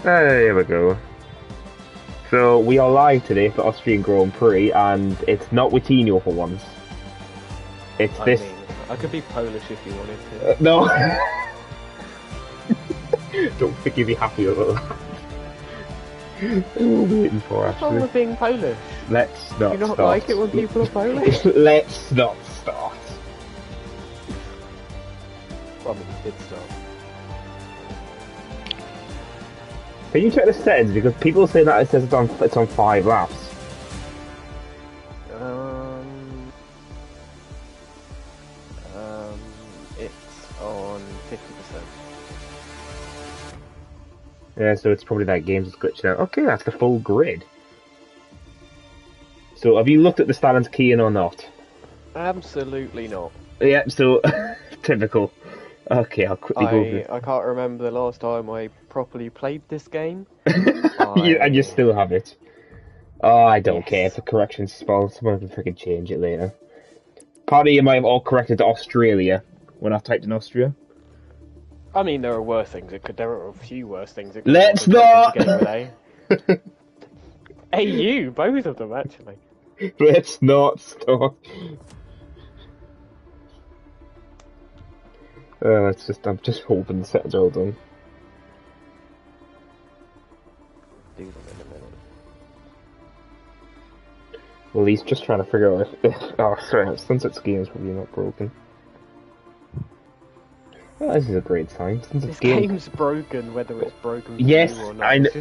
There we go. So we are live today for Austrian Grand Prix, and it's not Coutinho for once. It's I this. mean, I could be Polish if you wanted to. No. Don't think you'd be happy about that. We're waiting for What's wrong actually. with being Polish? Let's not Do you not start. like it when people are Polish? Let's not start. Well, I mean, you did start. Can you check the settings, because people say that it says it's on 5 laps. It's on 50%. Yeah, so it's probably that game's just glitching out. Okay, that's the full grid. So have you looked at the standings, Kean, or not? Absolutely not. Yeah, so typical. Okay, I'll quickly go. I can't remember the last time I properly played this game. And you still have it. Oh, I don't Yes. care if the correction's spelled. Someone can freaking change it later. Part of you might have all corrected to Australia when I've typed in Austria. I mean, there are worse things. There are a few worse things. It could Let's have not! been taken to game with AU, both of them actually. Let's not stop. I'm just hoping the settings are all done. Do them in a minute. Well, he's just trying to figure out if oh, sorry, Sunset Skiing is probably not broken. Oh, this is a great sign. This game's broken, whether it's broken for yes, you or not. I It's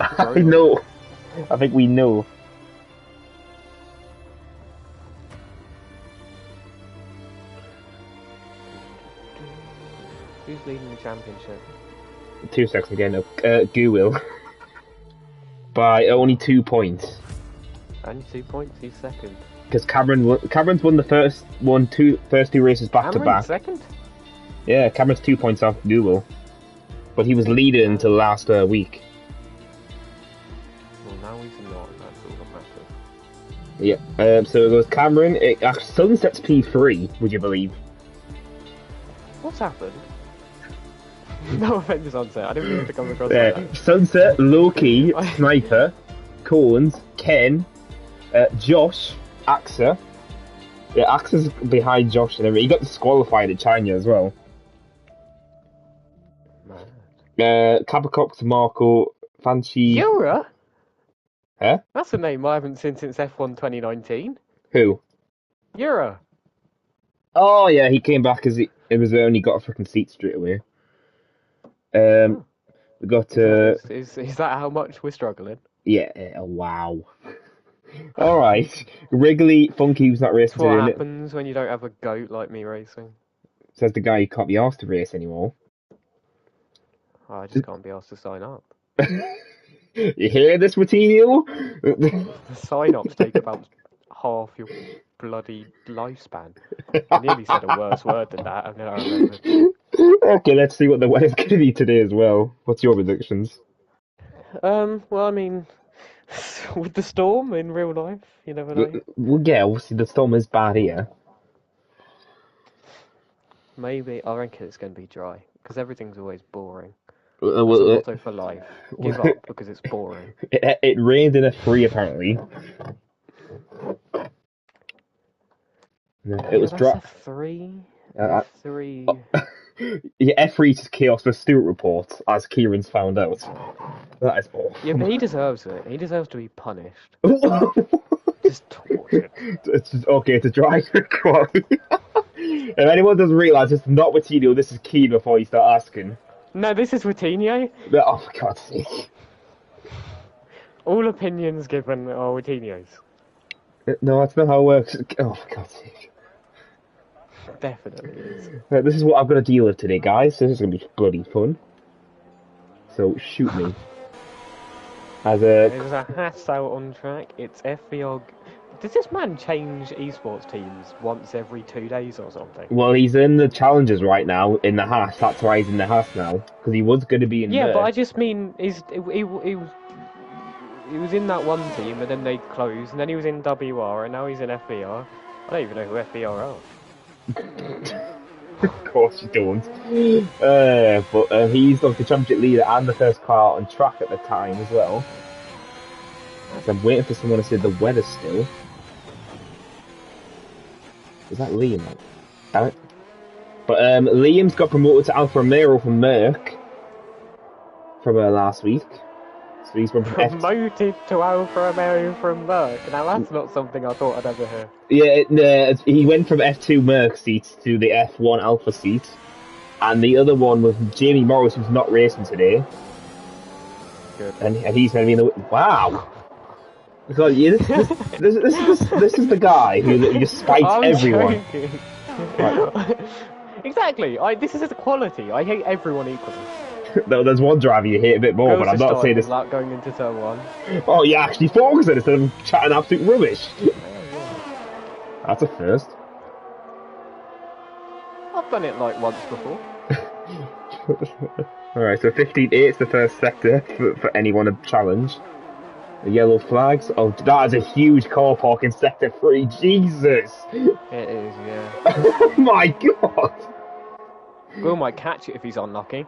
know. I think we know. Who's leading the championship? 2 seconds again. Goo will. By only 2 points. Only 2 points, he's second. Because Cameron's won the first two races back to back. Second? Yeah, Cameron's 2 points off Google. But he was leading until last week. Well, now he's not, and that's all that matters. Yeah, so it goes Cameron. Sunset's P3, would you believe? What's happened? No offense, Sunset, I didn't mean to come across like that. Sunset, Loki, Sniper, Cones, Ken, Josh, Axa. Yeah, Axa's behind Josh and everything. He got disqualified at China as well. Cabacox, Marco, Fanchi. Yura? Huh? That's a name I haven't seen since F1 2019. Who? Yura. Oh yeah, he came back as it was only got a freaking seat straight away. We got Is that how much we're struggling? yeah. Wow. All right, Wrigley, Funky was not racing That's what today. happens when you don't have a goat like me racing. Says the guy who can't be asked to race anymore. Oh, I just can't be asked to sign up. You hear this, Coutinho? The sign-ups take about half your bloody lifespan. I nearly said a worse word than that, and then I remembered. Okay, let's see what the weather's going to be today as well. What's your predictions? Well, I mean, with the storm in real life, you never know. Well, yeah, obviously the storm is bad here. Maybe, I reckon it's going to be dry, because everything's always boring. Well, That's a motto for life. Give up, because it's boring. It rained in F3 apparently. It was dry. F3? F3. Yeah, F3 is chaos for Stewart report, as Kieran's found out. That is awful. Yeah, but he deserves it. He deserves to be punished. Just tortured. It's just, okay, it's a dry quality. If anyone doesn't realise, it's not Coutinho, this is Kean before you start asking. No, this is Coutinho. Oh, for God's sake. All opinions given are Coutinho's. No, that's not how it works. Oh, for God's sake. Definitely is. This is what I've got to deal with today, guys. This is going to be bloody fun. So, shoot me. There's a Haas out on track. It's FVOG. Does this man change esports teams once every 2 days or something? Well, he's in the challenges right now in the Haas. That's why he's in the Haas now, because he was going to be in. Yeah, there. but I just mean he was in that one team, and then they closed, and then he was in WR, and now he's in FVR. I don't even know who FVR are. Of course you don't. But he's the championship leader and the first car on track at the time as well. So I'm waiting for someone to say the weather still. Is that Liam? Damn it. But Liam's got promoted to Alfa Romeo from Merck from last week. So he's gone from promoted to Alfa Romeo from Merck. Now that's not something I thought I'd ever hear. Yeah, he went from F2 Merck seats to the F1 Alpha seat. And the other one was Jamie Morris, who's not racing today. Good. And he's going to be in the... Wow! God, yeah, this is the guy who just spites everyone. Right. Exactly. This is the quality. I hate everyone equally. No, there's one driver you hate a bit more, but I'm not saying this. Like going into turn 1. Oh, you actually focus it instead of chatting absolute rubbish. That's a first. I've done it like once before. Alright, so 15-8 is the first sector for anyone to challenge. The yellow flags. Oh, that is a huge car park in sector 3. Jesus! It is, yeah. Oh my god! Will might catch it if he's unlucky.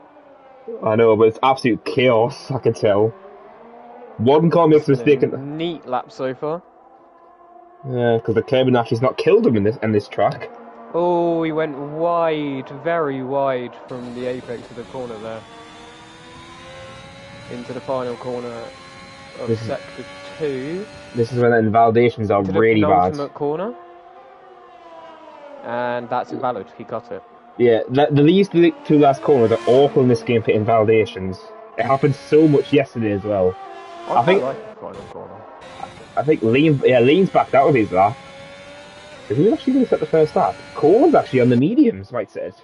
I know, but it's absolute chaos, I can tell. One car makes a mistake. Neat lap so far. Yeah, because the curb actually's not killed him in this track. Oh, he went wide, very wide from the apex of the corner there. Into the final corner of sector 2. This is when the invalidations are really bad. Penultimate corner. And that's invalid, he cut it. Yeah, these two last corners are awful in this game for invalidations. It happened so much yesterday as well. I think like the final corner. I think Liam's backed out of his lap. So who's actually going to set the first lap? Cole's actually on the mediums, might say it.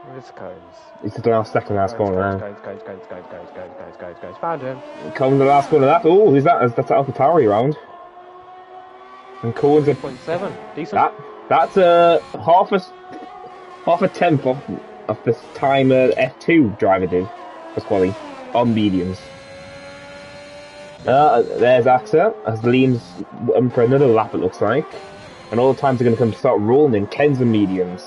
Where's Combs? He's just the second last corner now. Guys, found him. Cole's the last corner lap. Oh, who's that? That's AlphaTauri round. And Cole's a 0.7. Decent. That's half a tenth of the time F2 driver did for quali on mediums. There's AXA as Liam's for another lap, it looks like. And all the times are going to come start rolling in. Ken's and mediums.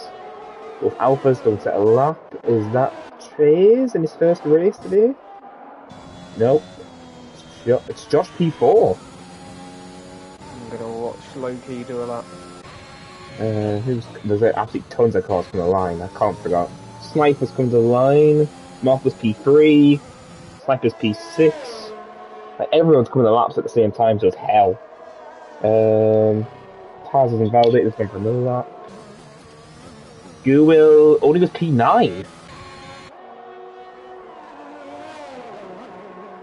Both Alpha's going to set a lap. Is that Trey's in his first race today? Nope. It's Josh P4. I'm going to watch Loki do a lap. There's absolutely tons of cars from the line. I can't figure out. Sniper's come to the line. Martha's P3. Sniper's P6. Everyone's coming to laps at the same time, so it's hell. Taz is invalidated. It's going for another lap. Guil only was P9.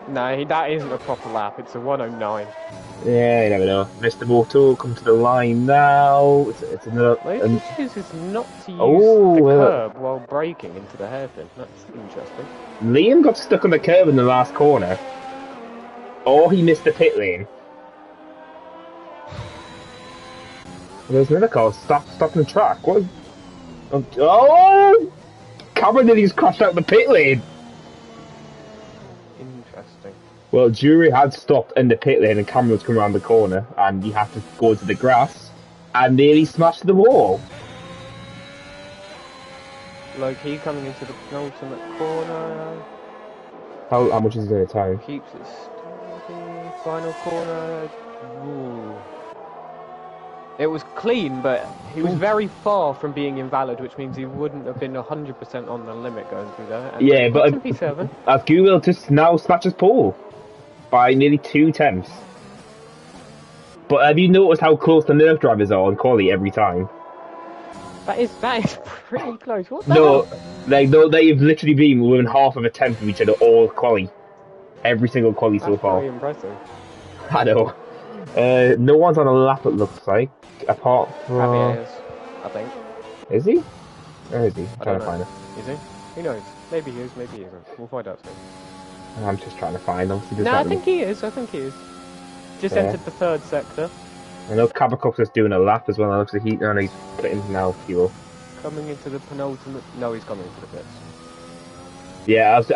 No, that isn't a proper lap. It's a 109. Yeah, you never know. Mr. Moto come to the line now. It's another. He chooses not to use the curb while braking into the hairpin. That's interesting. Liam got stuck on the curb in the last corner. Or he missed the pit lane. There's another car stopping the track. What? Oh! Cameron nearly just crashed out the pit lane. Interesting. Well, Jury had stopped in the pit lane and Cameron was coming around the corner and he had to go into the grass and nearly smashed the wall. Loki coming into the penultimate corner. How much is the time? Keeps it steady. Final corner. Ooh. It was clean, but he was very far from being invalid, which means he wouldn't have been 100% on the limit going through there. And yeah, but P7. As Google just now snatches pole by nearly 2 tenths. But have you noticed how close the nerf drivers are on quali every time? That is pretty close. What the hell? They've literally been within half of a tenth of each other all quali. Every single quali so far. Very impressive. I know. No one's on a lap, it looks like, apart from... Javier is, I think. Is he? Where is he? I'm trying to find him. Is he? Who knows? Maybe he is, maybe he isn't. We'll find out soon. I'm just trying to find him. No, I think he is. Just entered the third sector. I know Kabakok's just doing a lap as well. It looks like he's putting now fuel. Coming into the penultimate... No, he's coming into the pits. Yeah, as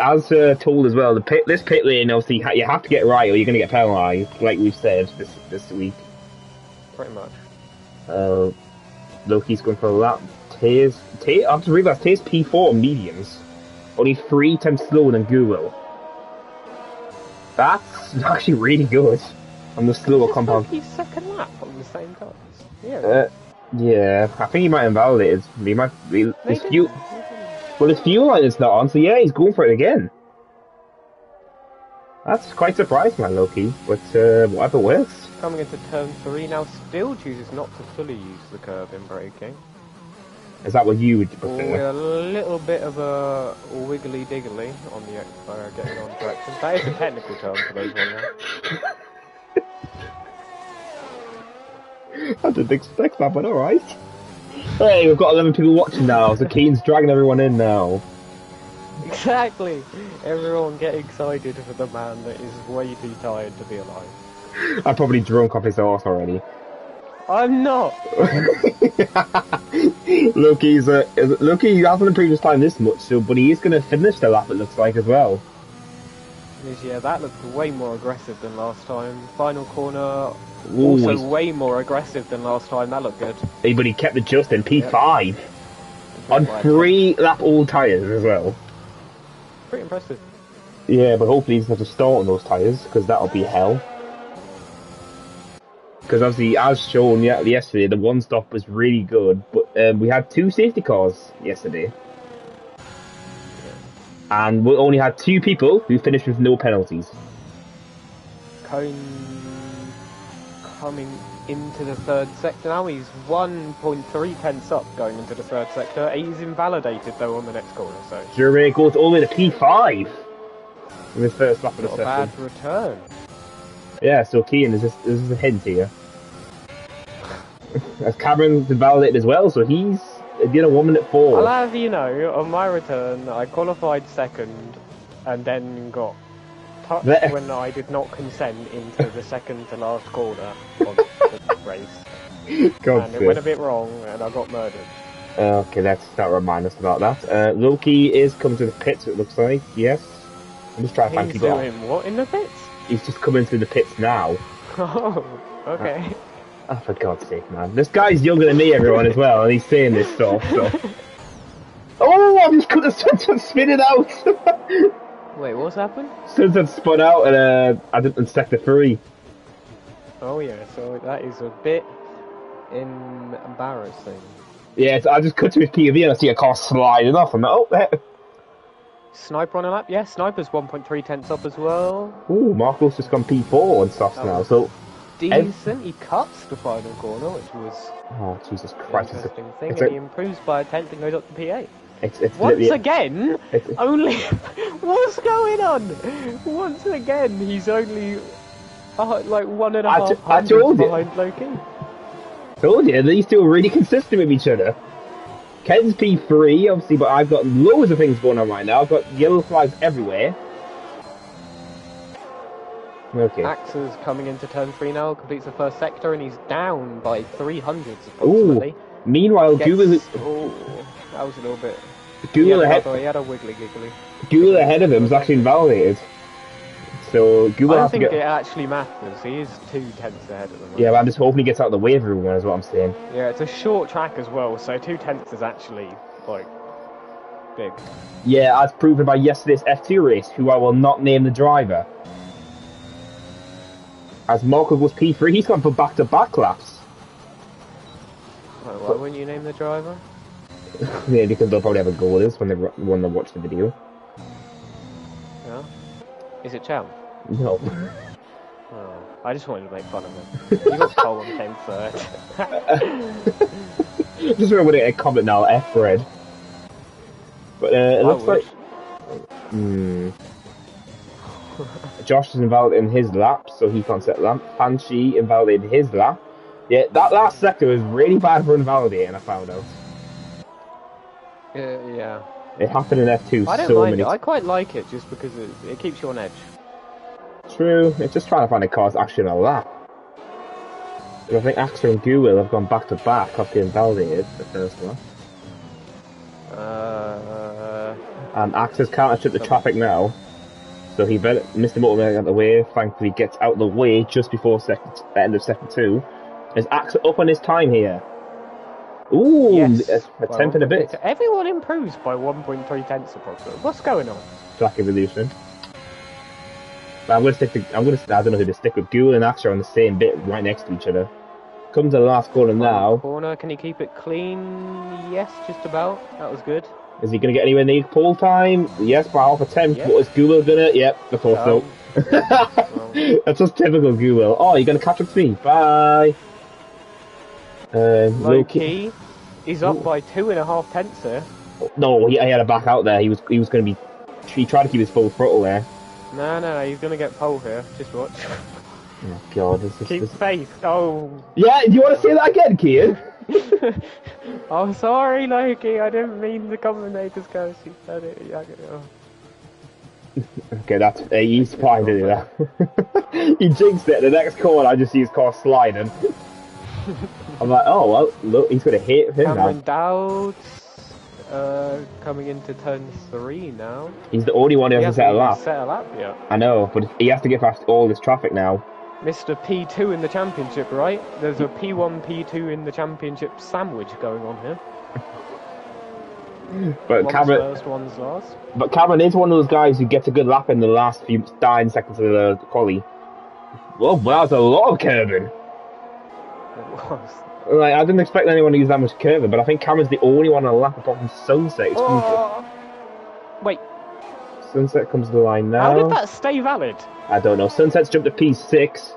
told as well, this pit lane, obviously, you have to get right or you're going to get penalised, like we've said this week. Pretty much. Loki's going for lap I've just realised Tay's P4 on mediums. Only 3 times slower than Google. That's actually really good on the slower compound. His second lap on the same cars. Yeah. Yeah, I think he might invalidate it. He might be his fuel. Well, his fuel line is not on, so yeah, he's going for it again. That's quite surprising, man, Loki. But whatever works. Coming into turn 3 now, still chooses not to fully use the curb in braking. Is that what you would prefer? With a little bit of a wiggly diggly on the getting on direction. That is a technical term for those wondering. I didn't expect that, but alright. Hey, we've got 11 people watching now, so Kean's dragging everyone in now. Exactly! Everyone get excited for the man that is way too tired to be alive. I'm probably drunk off his horse already. I'm not! Loki hasn't improved his time this much, so but he is going to finish the lap, it looks like, as well. Yeah, that looked way more aggressive than last time. Final corner, Ooh, also way more aggressive than last time. That looked good. Hey, but he kept adjusting. P5 Yep. on 3 lap old tyres as well. Pretty impressive. Yeah, but hopefully he doesn't have to start on those tyres, because that'll be hell. Because obviously, as shown yesterday, the one stop was really good, but we had 2 safety cars yesterday. And we only had 2 people who finished with no penalties. Kean coming into the third sector now. He's 1.3 tenths up going into the third sector. He's invalidated though on the next corner, so. Jure goes all the way to P5 in his first lap of the Not a session. bad return. Yeah, so Kean, this is a hint here. As Cameron's invalidated as well, so he's did a 1 minute 4. I'll have you know, on my return, I qualified second and then got touched when I did not consent into the second to last corner of the race. And it went a bit wrong and I got murdered. Okay, let's not remind us about that. Loki is coming to the pits, it looks like, yes. I'm just trying to find He's people. doing what in the pits? He's just coming through the pits now. Oh, okay. Oh, for God's sake, man. This guy's younger than me, everyone, as well, and he's saying this stuff, so... Oh, I just could have spin it out! Wait, what's happened? Sunset spun out and I did in sector 3. Oh yeah, so that is a bit embarrassing. Yeah, so I just cut to his POV and I see a car sliding off. I'm like, oh, there. Sniper on a lap? Yeah, Sniper's 1.3 tenths up as well. Ooh, Marco's just gone P4 on softs now, so... Decent, he cuts the final corner, which was oh, Jesus Christ. an interesting thing, and he improves by a tenth and goes up to P8. It's Once again, only... What's going on? Once again, he's only like 1.5 hundredths behind Loki. Told you, these two are really consistent with each other. Ken's P3, obviously, but I've got loads of things going on right now. I've got yellow flags everywhere. Okay. Axe's coming into turn 3 now, completes the first sector, and he's down by 300s approximately. Ooh. Meanwhile, Google... Oh, that was a little bit... Google ahead... He had a wiggly giggly. Google ahead of him is actually invalidated. So Google I has don't to think get... it actually matters. He is 2 tenths ahead of them. Yeah, but I'm just hoping he gets out of the way of everyone, is what I'm saying. Yeah, it's a short track as well, so 2 tenths is actually, like, big. Yeah, as proven by yesterday's F2 race, who I will not name the driver. As Marco goes P3, he's gone for back-to-back laps. Right, why wouldn't you name the driver? Yeah, because they'll probably have a goal this when they watch the video. Yeah? Is it Cham? No. Oh, I just wanted to make fun of him. He got pole and came third. Just remember a comment now, F-Red. But it looks like... Josh is invalidated in his lap, so he can't set lap. Panchi invalidated his lap. Yeah, that last sector was really bad for invalidating, I found out. Yeah. It happened in F2 I don't so mind many it. I quite like it just because it keeps you on edge. True, it's just trying to find a car that's actually in a lap. But I think Axel and Google have gone back to back after invalidated the first one. And Axel's counter-tripped the traffic now. So he missed the motorway out of the way, thankfully gets out of the way just before the end of sector 2. Is Axel up on his time here? Ooh, Yes, a by tenth and a 1.3. bit. Everyone improves by 1.3 tenths approximately. What's going on? Track evolution. But I'm gonna. I don't know who to stick with. Ghoul and Axe are on the same bit, right next to each other. Comes to the last corner Final now. corner. Can he keep it clean? Yes, just about. That was good. Is he gonna get anywhere near pole time? Yes, by half a tenth. Yep. What is Ghoul gonna? Yep, I thought so. Well. That's just typical Ghoul. Oh, you're gonna catch up to me. Bye. Low key. He's up by 2.5 tenths here. No, he had a back out there. He was going to be. He tried to keep his full throttle there. No, he's gonna get pole here. Just watch. Oh God, Keep faith. Oh. Yeah, do you want to say that again, Kean? I'm sorry, Loki. I didn't mean the commentators curse. You said it. Yeah, Okay, that's he's fine to do that. He jinxed it. The next corner, I just see his car sliding. I'm like, oh well, look, he's gonna hit him Cameron now. Dowds coming into turn 3 now. He's the only one who hasn't set a lap. Set a lap yet. I know, but he has to get past all this traffic now. Mr. P2 in the championship, right? There's a P1, P2 in the championship sandwich going on here. But one's Cameron, first, one's last. But Cameron is one of those guys who gets a good lap in the last few 9 seconds of the quali. Well, that was a lot of curving. It was. Like, I didn't expect anyone to use that much curving, but I think Cameron's the only one on a lap apart from Sunset. Wait. Sunset comes to the line now. How did that stay valid? I don't know. Sunset's jumped to P6.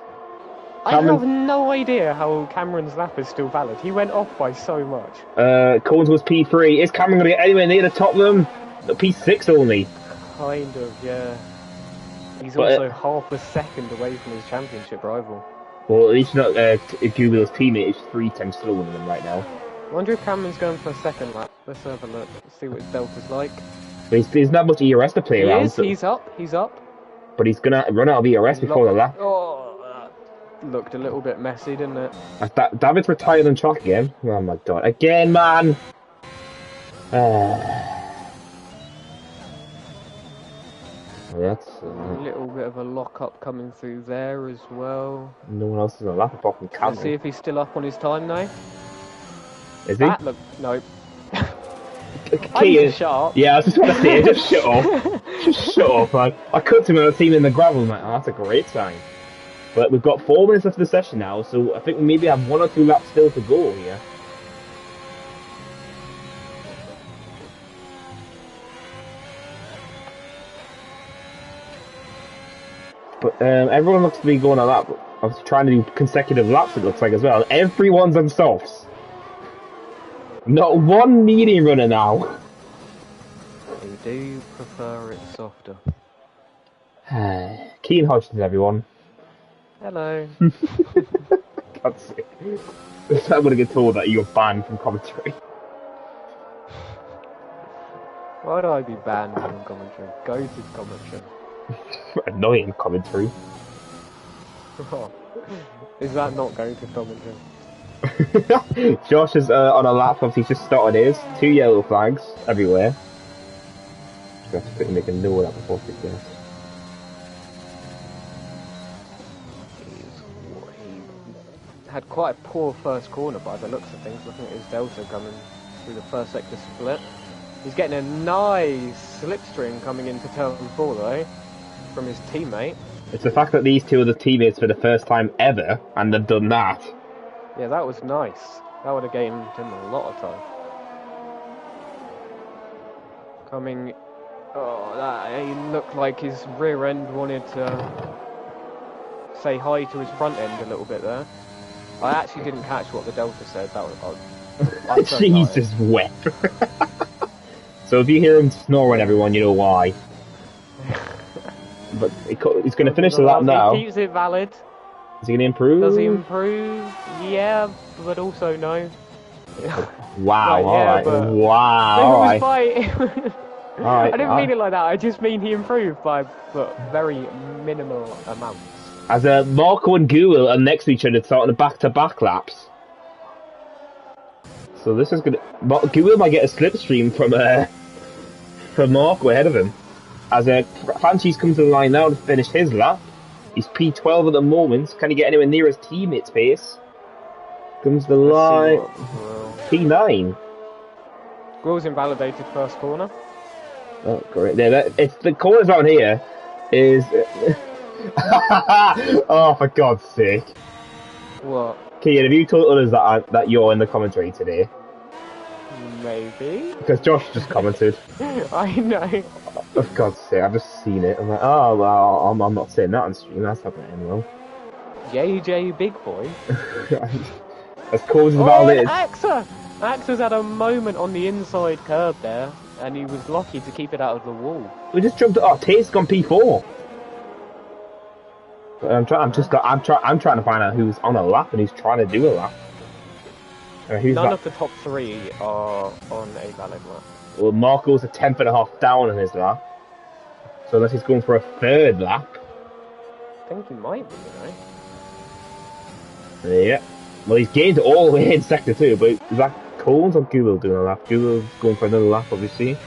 I have no idea how Cameron's lap is still valid. He went off by so much. Cones was P3. Is Cameron going to get anywhere near the top of them? No, P6 only. Kind of, yeah. He's also half a second away from his championship rival. Well, at least not Google's teammate is 3 times slower than him right now. I wonder if Cameron's going for a second lap. Let's have a look. Let's see what his delta's like. But there's not much ERS to play around. So, he's up. But he's going to run out of ERS before the lap. Oh, that looked a little bit messy, didn't it? David's retired on track again. Oh my God. Again, man! That's a little bit of a lock-up coming through there as well. No one else is on a lap apart from Cameron. Let's see if he's still up on his time now. Is he? No. Kean, shut up. Yeah, I was just want to say, just shut up. Just shut up, man. I cut him and I seen him in the gravel, and I'm like, oh, that's a great sign. But we've got 4 minutes left of the session now, so I think we maybe have 1 or 2 laps still to go here. But everyone looks to be going on lap. I was trying to do consecutive laps, it looks like, as well. Everyone's on softs. Not one medium runner now. We do prefer it softer. Kean Hodgson, everyone. Hello. God's sake. I'm going to get told that you're banned from commentary. Why would I be banned from commentary? Go to commentary. Annoying commentary. Oh, is that not going to commentary? Josh is on a lap of, he's just started his. 2 yellow flags everywhere. Just have to quickly make a note of that before it gets. He had quite a poor first corner by the looks of things, looking at his delta coming through the first sector split. He's getting a nice slipstream coming into turn 4 though, from his teammate. It's the fact that these two are the teammates for the first time ever, and they've done that. Yeah, that was nice. That would have gained him a lot of time. Coming... Oh, that he looked like his rear end wanted to say hi to his front end a little bit there. I actually didn't catch what the delta said. That was so Jesus wet. So if you hear him snoring, everyone, you know why. But he's going to finish the lap now. He keeps it valid. Is he going to improve? Does he improve? Yeah, but also no. Wow, right, alright. Wow, alright. I didn't mean it like that. I just mean he improved by very minimal amounts. As Marco and Ghoul are next to each other, starting the back-to-back laps. So this is gonna. Ghoul might get a slipstream from Marco ahead of him. As Franchise comes to the line now to finish his lap. He's P12 at the moment. Can he get anywhere near his teammate's pace? Comes the Let's see line. what P9. Grill's invalidated first corner. Oh, great. Yeah, it's the corners around here is. Oh, for God's sake. What? Kean, have you told others that you're in the commentary today? Maybe? Because Josh just commented. I know. For God's sake, I've just seen it. I'm like, oh, well, I'm not saying that on stream. That's not going to end well. JJ Big Boy. As cause is Oh, validated. and Axa's had a moment on the inside curb there, and he was lucky to keep it out of the wall. We just jumped. Oh, Tate's gone P4. But I'm trying to find out who's on a lap and who's trying to do a lap. None of the top three are on a valid lap. Well, Marco's a 10.5 down on his lap. So unless he's going for a third lap. I think he might be, Yeah. Well, he's gained all the way in sector 2, but is that Coles or Google doing a lap? Google's going for another lap, obviously.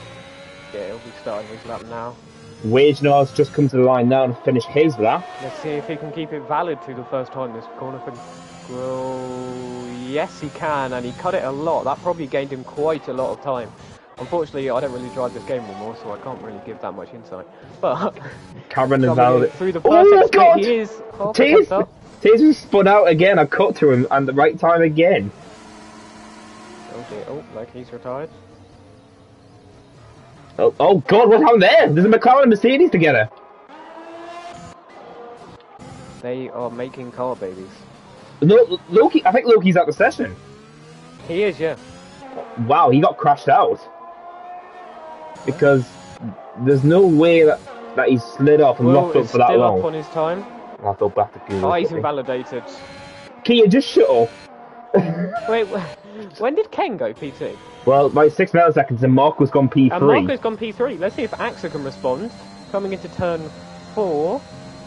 Yeah, he'll be starting his lap now. Wagenard's just come to the line now and finish his lap. Let's see if he can keep it valid through the first time this corner for Grill. Yes, he can, and he cut it a lot. That probably gained him quite a lot of time. Unfortunately, I don't really drive this game anymore, so I can't really give that much insight. But Cameron is valid. through the perfect split, he is half a tenth up. Taser spun out again. I cut to him at the right time again. Okay, oh, like he's retired. Oh God, what happened there? There's a McLaren and Mercedes together. They are making car babies. No, Loki. I think Loki's at the session. He is, yeah. Wow, he got crashed out. Because there's no way that he's slid off and locked up for that long. Still up on his time. I'll go back to Google. Oh, he's invalidated. Kean, just shut up. Wait, when did Ken go P2? Well, by 6 milliseconds, and Marco's gone P3. And Marco's gone P3. Let's see if Axa can respond. Coming into turn 4.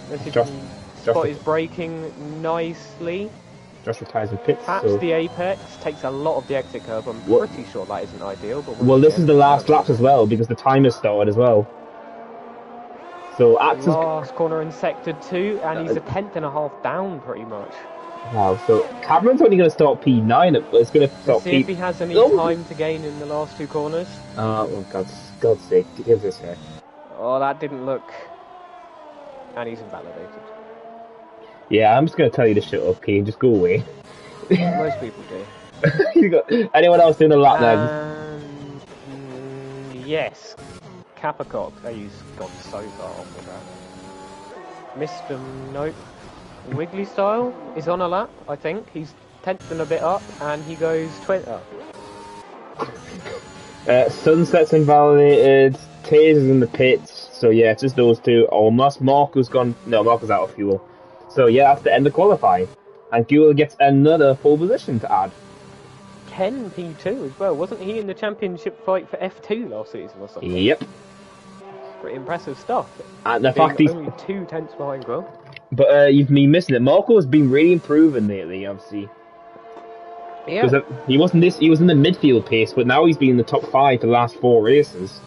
Let's see if he can spot his braking nicely. Just retires in pits. Taps the apex, takes a lot of the exit curb. I'm pretty sure that isn't ideal. But well, this is the last laps as well, because the timer's started as well. So Axa's last corner in sector 2, and he's a 10.5 down pretty much. Wow, so Cameron's only going to start P9. It's going to start see if he has any time to gain in the last 2 corners. Oh, God's sake, give this here. Oh, that didn't look... And he's invalidated. Yeah, I'm just going to tell you to shut up, Kean. Just go away. Most people do. Anyone else doing a lap then? Yes. Capacock. Oh, he's gone so far off the track. Mr. Nope. Wiggly Style is on a lap, I think. He's 10th and a bit up, and he goes 20 up. Sunset's invalidated. Taser's in the pits. So yeah, it's just those two. Almost. Marco's gone. No, Marco's out of fuel. So yeah, that's the end of qualifying. And Gula gets another pole position to add. Ken P2 as well. Wasn't he in the championship fight for F2 last season or something? Yep. Pretty impressive stuff. And the fact he's only 2 tenths behind Grill. But you've been missing it. Marco has been really improving lately, obviously. Yeah. Because he was in the midfield pace, but now he's been in the top 5 for the last 4 races.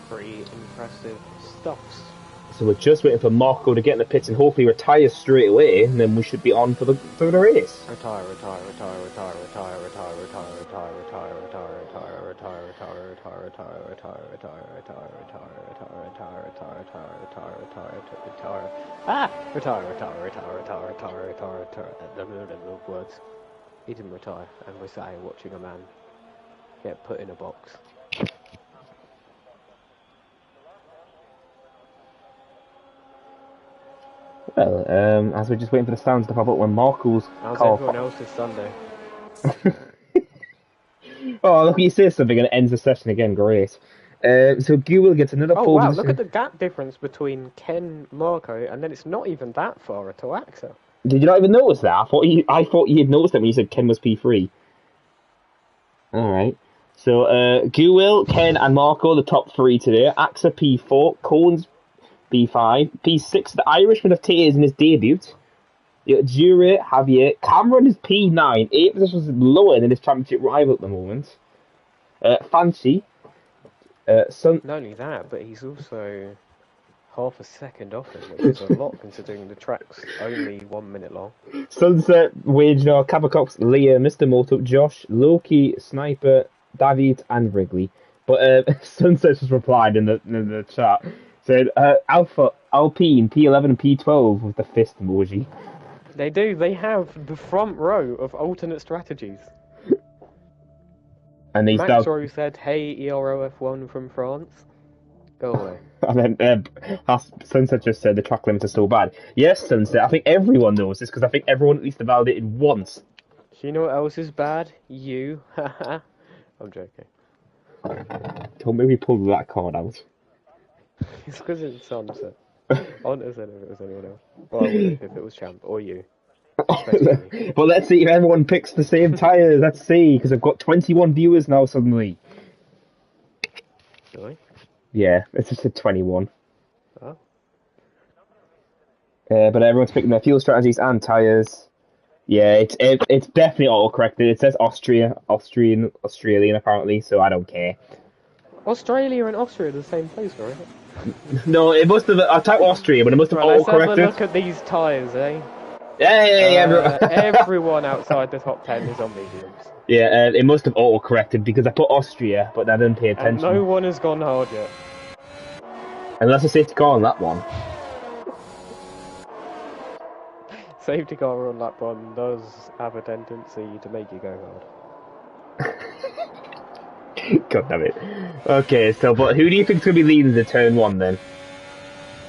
Pretty impressive stuff. So we're just waiting for Marco to get in the pits and hopefully retire straight away, and then we should be on for the race. Retire. Words. He didn't retire, and we're sat here watching a man get put in a box. Well, as we're just waiting for the sounds to pop up when Marco's car... everyone else's Sunday? Oh, look, he says something and it ends the session again. Great. So Google gets another pole wow, position. look at the gap difference between Ken, Marco, and then it's not even that far at all, Axa. Did you not even notice that? I thought you had noticed that when you said Ken was P3. Alright. So, Google, Ken and Marco, the top 3 today. Axa P4, Cohen's P5, P6, the Irishman of Tears in his debut. Jury, Javier, Cameron is P9, 8 positions lower than his championship rival at the moment. Fancy. Not only that, but he's also half a second off him, which is a lot considering the track's only 1 minute long. Sunset, Wagener, Cabacox, Leah, Mr. Moto, Josh, Loki, Sniper, David, and Wrigley. But Sunset just replied in the chat, said Alpha, Alpine, P11 and P12 with the fist emoji. They do. They have the front row of alternate strategies. And he's Max Rowe said, "Hey, Ero F1 from France, go away." And then Sunset just said the track limits are so bad. Yes, Sunset. I think everyone knows this because I think everyone at least validated once. Do you know what else is bad? You. I'm joking. Don't maybe pull that card out. It's because it's Sunset. I wouldn't have said if it was anyone else. Well, I would if it was Champ or you. But let's see if everyone picks the same tyres. Let's see, because I've got 21 viewers now suddenly. Really? Yeah, it's just a 21. Oh. But everyone's picking their fuel strategies and tyres. Yeah, it's definitely auto-corrected. It says Australian apparently, so I don't care. Australia and Austria are the same place, right? No, it must have. I typed Austria, but it must have auto-corrected. Let's have a look at these tyres, eh? Yeah. Everyone outside the top 10 is on mediums. Yeah, it must have auto-corrected because I put Austria, but I didn't pay attention. And no one has gone hard yet. Unless a safety car on that one. Safety car on lap 1 does have a tendency to make you go hard. God damn it. Okay, so, but who do you think's going to be leading the turn 1 then?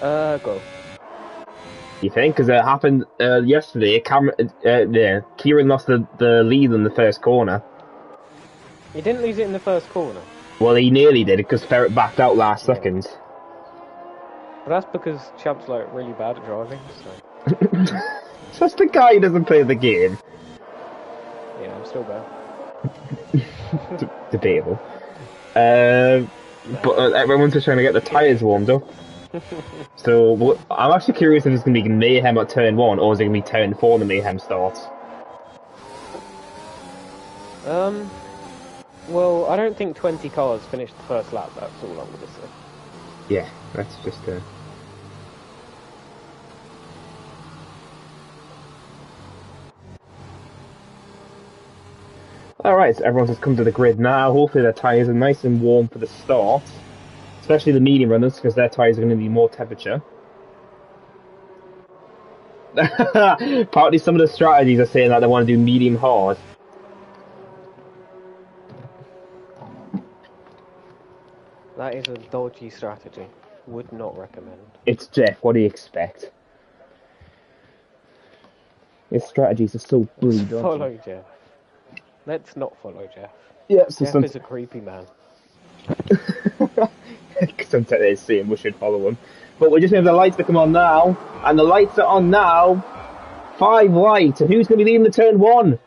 Go. You think? Because it happened yesterday. Kieran lost the lead in the first corner. He didn't lose it in the first corner. Well, he nearly did because Ferret backed out last second. But that's because Champ's like really bad at driving. So. Just the guy who doesn't play the game. Yeah, I'm still bad. Debatable. But everyone's just trying to get the tyres warmed up. So I'm actually curious if it's going to be mayhem at turn 1 or is it going to be turn 4 the mayhem starts? Well, I don't think 20 cars finished the first lap, that's all I'm going to say. Yeah, that's just Alright, so everyone's just come to the grid now. Hopefully their tyres are nice and warm for the start. Especially the medium runners, because their tyres are going to be more temperature. Partly some of the strategies are saying that they want to do medium hard. That is a dodgy strategy. Would not recommend. It's Jeff, what do you expect? His strategies are so bloody dodgy. Follow Jeff. Let's not follow Jeff. Yeah, so Jeff is a creepy man. Sunset is saying we should follow him. But we just have the lights to come on now. And the lights are on now. 5 lights. And who's going to be leading the turn 1?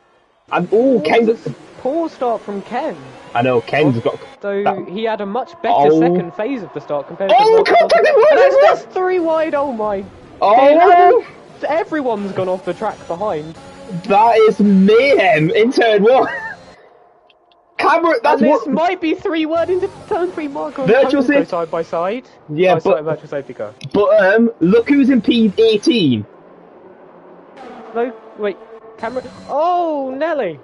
And Ken. Poor start from Ken. I know, Ken's got. So he had a much better second phase of the start compared to. That's 3 wide. Oh my. Oh. Everyone's gone off the track behind. That is mayhem in turn 1. Camera, that's and what. This might be 3 wide into turn 3. Marco virtual safety side by side. Yeah, but virtual safety car. But look who's in P18. No, wait, Cameron. Oh, Nelly.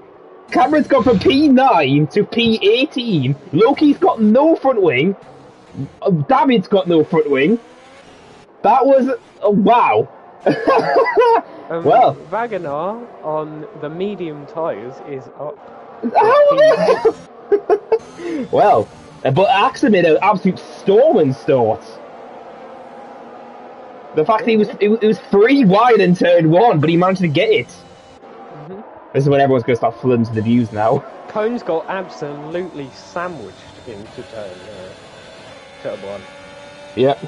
Cameron's gone from P9 to P18. Loki's got no front wing. David's got no front wing. That was wow. Well, Wagoner on the medium tyres is up. Well, but Axel made an absolute storming start. The fact that it was 3 wide in turn 1, but he managed to get it. This is when everyone's going to start flooding to the views now. Cone's got absolutely sandwiched into turn 1. Yep.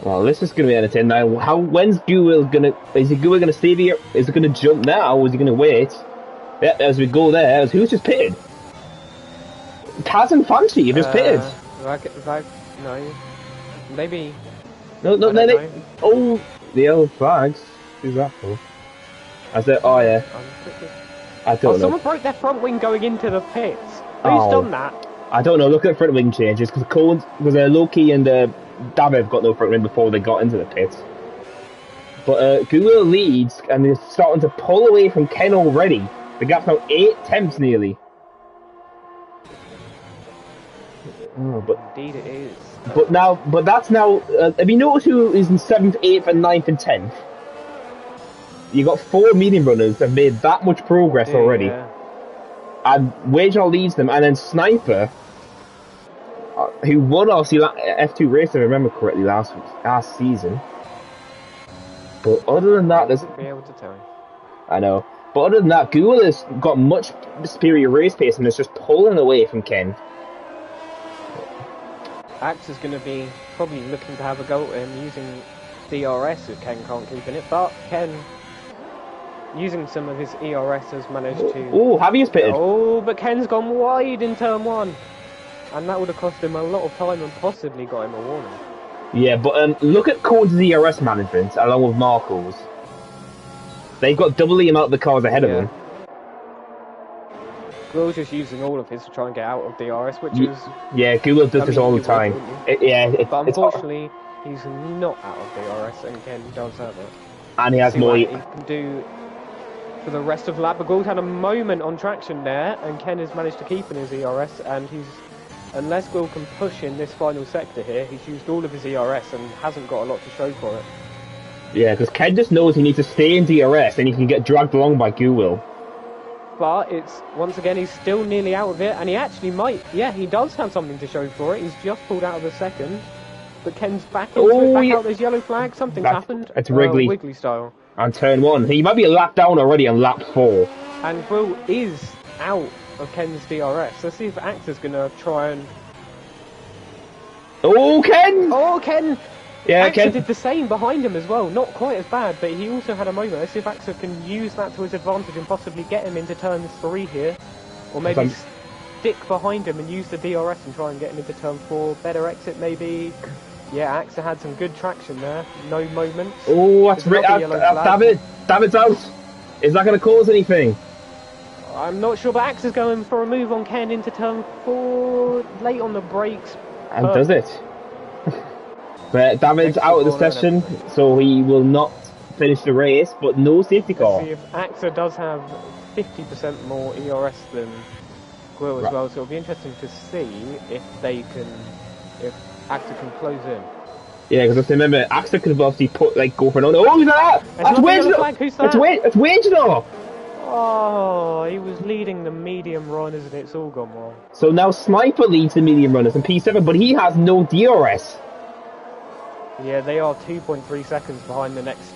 Well, this is going to be entertaining. Now, when's Gua going to... Is Gua going to stay here? Is he going to jump now, or is he going to wait? Yeah, as we go there, who's just pitted? Taz and Fancy, you've just pitted. No. Maybe... No, oh, the old flags. Who's that for? Oh yeah. I don't know. Someone broke their front wing going into the pits. Who's done that? I don't know. Look at the front wing changes because Loki and David got no front wing before they got into the pit. But Gula leads and is starting to pull away from Ken already. The gap's now 8 tenths nearly. Oh, but indeed it is. But that's now. Have you noticed who is in 7th, 8th, and 9th and 10th? You got 4 medium runners that have made that much progress already. Yeah. And Wagener leads them, and then Sniper, who won obviously F2 race, if I remember correctly, last season. But other than that, there's. Be able to tell you. I know. But other than that, Google has got much superior race pace and is just pulling away from Ken. Axe is going to be probably looking to have a go at him using DRS if Ken can't keep in it, but Ken, using some of his ERS, has managed to... Oh, Javi's pitted. Oh, but Ken's gone wide in turn 1. And that would have cost him a lot of time and possibly got him a warning. Yeah, but look at Cone's ERS management along with Marco's. They've got double the amount of the cars ahead of them. Will's just using all of his to try and get out of DRS, which is... Yeah, Google does this all the time. But unfortunately, he's not out of DRS, and Ken does have it. And he has more... He can do for the rest of the lap. But Gould's had a moment on traction there, and Ken has managed to keep in his ERS, and he's... Unless Gould can push in this final sector here, he's used all of his ERS and hasn't got a lot to show for it. Yeah, because Ken just knows he needs to stay in DRS, and he can get dragged along by Google. But it's, once again, he's still nearly out of it, and he actually might, yeah, he does have something to show for it. He's just pulled out of the second, but Ken's back into it, back out this yellow flag. Something's happened. It's Wrigley. Wiggly style. On turn 1. He might be a lap down already on lap 4. And Will is out of Ken's DRS. Let's see if Axe's going to try and... Oh, Ken! Oh, Ken! Yeah, Axa Ken did the same behind him as well. Not quite as bad, but he also had a moment. Let's see if Axa can use that to his advantage and possibly get him into turn 3 here. Or maybe stick behind him and use the DRS and try and get him into turn 4. Better exit maybe. Yeah, Axa had some good traction there. No moments. Oh, that's David. David's out. Is that going to cause anything? I'm not sure, but Axe's going for a move on Ken into turn 4. Late on the brakes. And does it. But David's out of the session, so he will not finish the race, but no safety car. Let's see if Axa does have 50% more ERS than Quill as well, so it'll be interesting to see if they can, if Axa can close in. Yeah, because remember, Axa could have obviously go for an oh, look at that! That's Wagener! Who's that? It's Wagener! Oh, he was leading the medium runners and it's all gone wrong. So now Sniper leads the medium runners in P7, but he has no DRS. Yeah, they are 2.3 seconds behind the next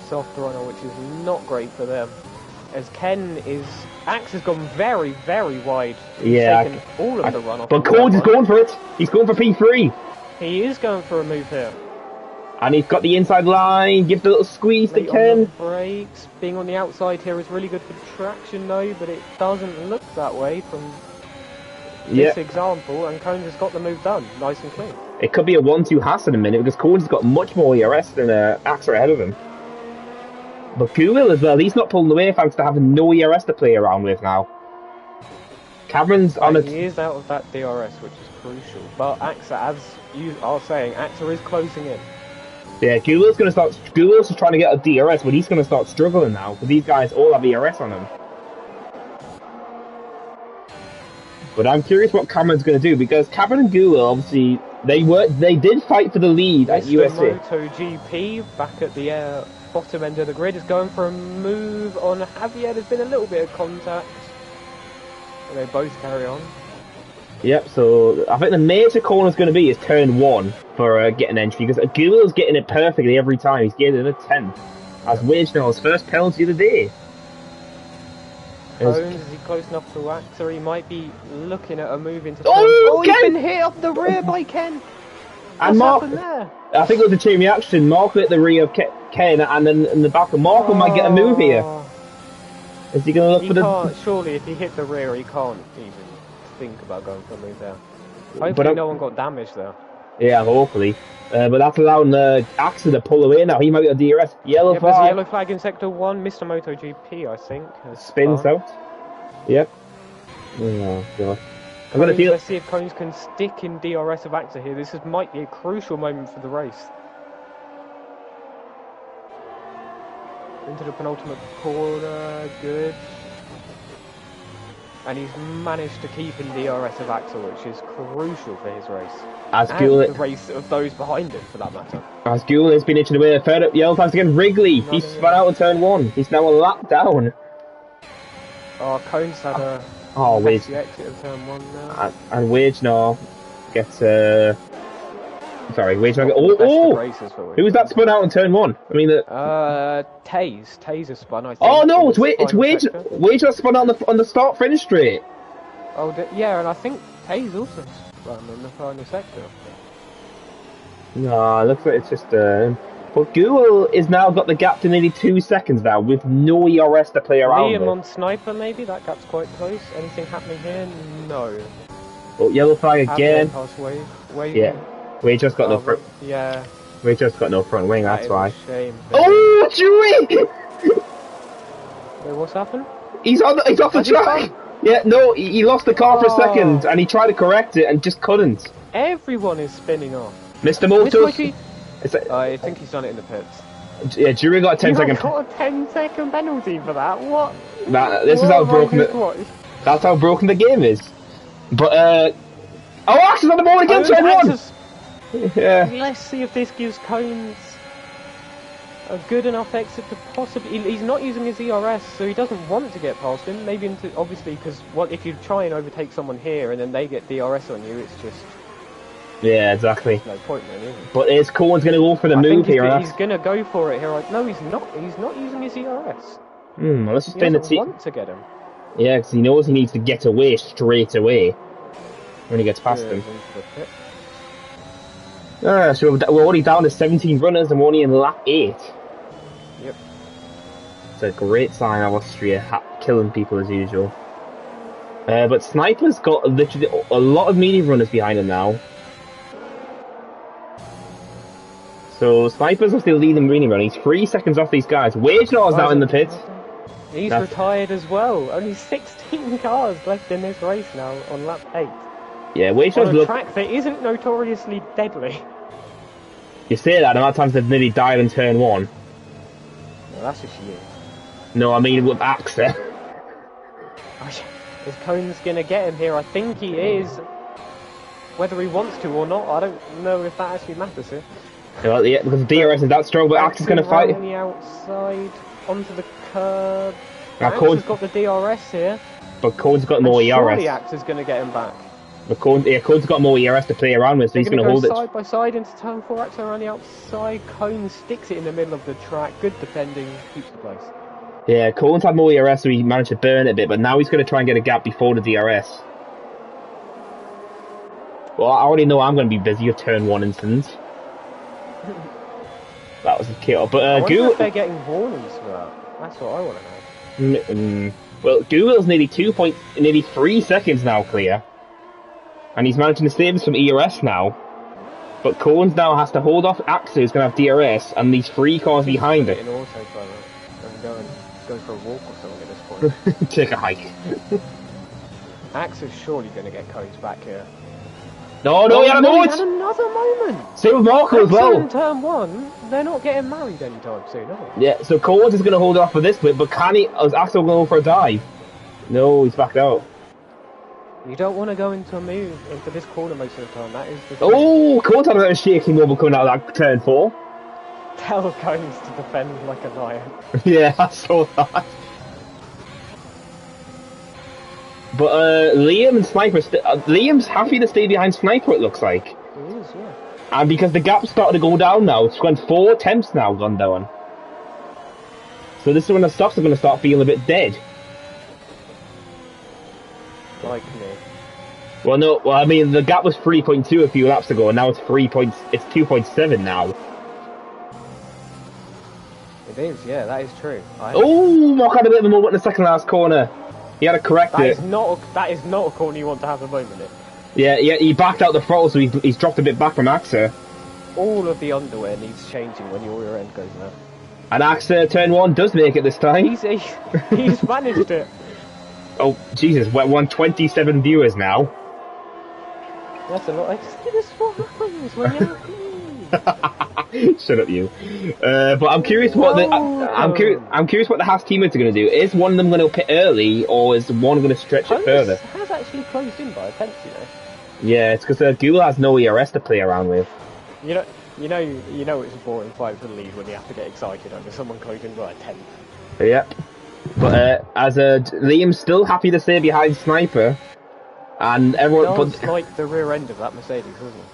soft runner, which is not great for them. As Ken is... Axe has gone very, very wide. He's taken all of the runoff. But Cold is going for it. He's going for P3. He is going for a move here. And he's got the inside line. Give the little squeeze to Ken. Brakes. Being on the outside here is really good for traction though, but it doesn't look that way from this example. And Cones has got the move done, nice and clean. It could be a 1-2 Haas in a minute because Cohen's got much more ERS than Axa ahead of him. But Google as well, he's not pulling away thanks to having no ERS to play around with now. Cameron's on it. He is out of that DRS, which is crucial. But Axa, as you are saying, Axa is closing in. Yeah, Google's going to start. Google's just trying to get a DRS, but he's going to start struggling now because these guys all have ERS on them. But I'm curious what Cameron's going to do because Cameron and Google obviously they did fight for the lead at USA. MotoGP back at the bottom end of the grid is going for a move on Javier. There's been a little bit of contact. And they both carry on. Yep, so I think the major corner is going to be is turn 1 for getting entry because Google's getting it perfectly every time. He's getting it a 10th. As Wagenell's first penalty of the day. Jones, is he close enough to Axa? He might be looking at a move into turn. Oh, he's been hit off the rear by Ken. And What's happened there? I think it was a chain reaction. Marco at the rear of Ken, and then in the back of Marco might get a move here. Is he going to look for the... Surely, if he hit the rear, he can't even think about going for a move there. Hopefully, no one got damaged there. Yeah, hopefully. But that's allowing Axa to pull away now. He might be a DRS. Yellow flag. There's a yellow flag in sector 1. Mr. MotoGP, I think. Spins out. Yep. Oh, God. I'm going to feel... Let's see if Cones can stick in DRS of AXA here. Might be a crucial moment for the race. Into the penultimate corner, good. And he's managed to keep in DRS of AXA, which is crucial for his race. As and Gould, the race of those behind him, for that matter. As Gould has been itching away, third up yellow flags again. Wrigley, he spun out on turn 1. He's now a lap down. Oh, Cones had a Wage. exit of turn 1 now. And Wage now gets sorry, Wage now. Who was that spun out on turn 1? I mean, Taze has spun. I think. Oh no, it's Wage. Wage got spun out on the start finish straight. Oh yeah, and I think Taze also spun in the final sector. No, it looks like it's just. But Google is now got the gap to nearly 2 seconds now with no ERS to play around with. Liam on Sniper, maybe that gap's quite close. Anything happening here? No. Oh, yellow flag again. Wave. Yeah. We just got no front. Yeah. We just got no front wing. That's why. Shame. Oh, Dewey! Wait, what's happened? He's off the track. Yeah, no, he lost the car for a second, and he tried to correct it and just couldn't. Everyone is spinning off. Mr. Motors. I think he's done it in the pits. Yeah, Dewey got a 10-second. Got a 10-second penalty for that. What? This is how broken that's how broken the game is. But Axe's on the ball again, turn 1. Yeah. Let's see if this gives Cones a good enough exit to possibly. He's not using his ERS, so he doesn't want to get past him. Maybe obviously because if you try and overtake someone here and then they get DRS on you, it's just. Yeah, exactly. No point then, is it? But is Cohen's going to go for the move here? He's going to go for it here. No, he's not. He's not using his ERS. Well, let's just stay in the team. Want to get him. Yeah, because he knows he needs to get away straight away when he gets past him. So we're already down to 17 runners and we're only in lap 8. Yep. It's a great sign of Austria killing people as usual. But Sniper's got literally a lot of medium runners behind him now. So Sniper's still leading medium run. He's 3 seconds off these guys. Wagenau's now in the pit. He's retired as well. Only 16 cars left in this race now on lap 8. Yeah, Wagenau's on a track that isn't notoriously deadly. You say that, the amount of times they've nearly died in turn 1. Well, that's just you. No, I mean with AXA. Is Cones going to get him here? I think he is. Whether he wants to or not, I don't know if that actually matters here. Well, yeah, because the DRS is that strong, but AXA's going to fight. On the outside, onto the curb. AXA's got the DRS here. But Cohen's got more ERS. Surely AXA's going to get him back. But Cohen's got more ERS to play around with, so he's going to hold it. Side by side into turn 4, AXA around the outside. Cohen sticks it in the middle of the track. Good defending, keeps the place. Yeah, Cohen's had more ERS, so he managed to burn it a bit, but now he's going to try and get a gap before the DRS. Well, I already know I'm going to be busy with turn 1 incident. That was a kill. But I wonder if they're getting warnings for that. That's what I want to know. Well, Google's nearly 3 seconds now clear. And he's managing to save us from ERS now. But Cohen's now has to hold off AXA, who's going to have DRS, and these 3 cars behind it. In autopilot and go for a walk or something at this point. Take a hike. AXA's surely going to get Cones back here. No, he had a moment! He had another moment! Same with Marco as well. In turn 1, they're not getting married anytime soon, are they? Yeah, so Cohen's is going to hold off for this bit, but can he? Is AXA going to go for a dive? No, he's backed out. You don't want to go into this corner most of the time. That is the Oh, Cohen's had a shaking wobble coming out of that turn 4. Tell Cones to defend like a lion. Yeah, I saw that. But Liam and Sniper, Liam's happy to stay behind Sniper, it looks like. He is, yeah. And because the gap's started to go down now, it's gone 4 attempts now gone down. So this is when the stocks are going to start feeling a bit dead. Like me. Well, no, I mean, the gap was 3.2 a few laps ago, and now it's 2.7 now. It is, yeah, that is true. Oh, Mark had a bit of a moment in the second last corner. He had to correct it. That is not a corner you want to have a moment in. Yeah, he backed out the throttle, so he's dropped a bit back from AXA. All of the underwear needs changing when your rear end goes there. And AXA turn 1 does make it this time. He's managed it. Oh, Jesus, we're 127 viewers now. That's a lot. I just did a spot runs when you're clean. Shut up, you. But I'm curious what the I'm curious what the Haas teammates are going to do. Is one of them going to pit early, or is one going to stretch it further? Has actually closed in by a tenth, you know. Yeah, it's because Gula has no ERS to play around with. You know, it's a boring fight for the lead when you have to get excited under someone closing by a tenth. Yep. But as Liam's still happy to stay behind Sniper, and everyone. But like the rear end of that Mercedes, wasn't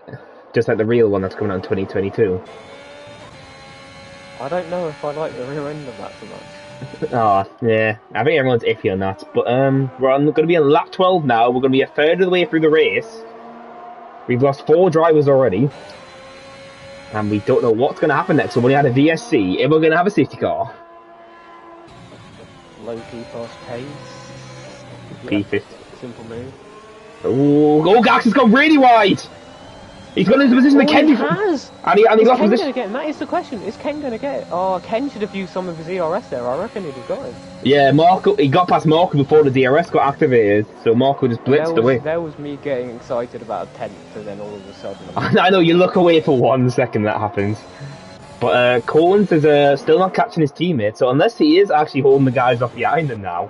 it? Just like the real one that's coming out in 2022. I don't know if I like the rear end of that so much. Oh, yeah. I think everyone's iffy on that. But we're going to be on lap 12 now. We're going to be a third of the way through the race. We've lost 4 drivers already. And we don't know what's going to happen next. So when we had a VSC, and we're going to have a safety car. Low-key past pace. P50. Simple move. Oh, Gax has gone really wide! He's got into position that Ken has! And he got Ken position. Get him? That is the question. Is Ken going to get it? Oh, Ken should have used some of his ERS there. I reckon he'd have got him. Yeah, Marco. He got past Marco before the DRS got activated, so Marco just blitzed away. There was me getting excited about a tenth, and then all of a sudden... I know, you look away for 1 second that happens. But Collins is still not catching his teammates, so unless he is actually holding the guys off behind him now.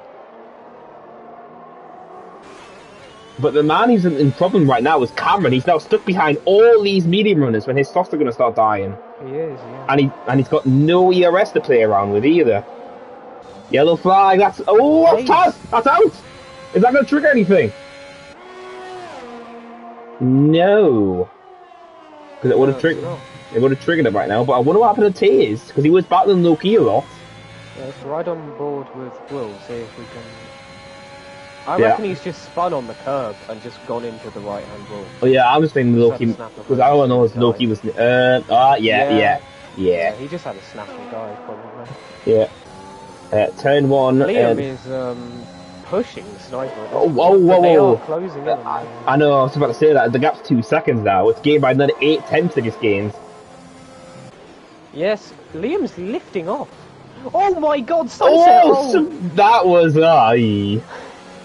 But the man who's in problem right now is Cameron. He's now stuck behind all these medium runners when his softs are going to start dying. He is, yeah. And he's got no ERS to play around with either. Yellow flag, that's... Oh, that's out! Is that going to trigger anything? No. Because it would have triggered... It would have triggered it right now, but I wonder what happened to Taze, because he was battling Loki a lot. Yeah, let's ride on board with Will, see if we can... I reckon he's just spun on the curb and just gone into the right-hand wall. Oh yeah, I was thinking Loki, because all I know is Loki was... yeah. He just had a snap and dive, probably. Yeah. Turn 1... Liam is pushing Sniper. Whoa. They are closing in. I know, I was about to say that. The gap's 2 seconds now. It's gained by another 8 tenths of his gains. Yes, Liam's lifting off. Oh my god, Sunset! So that was...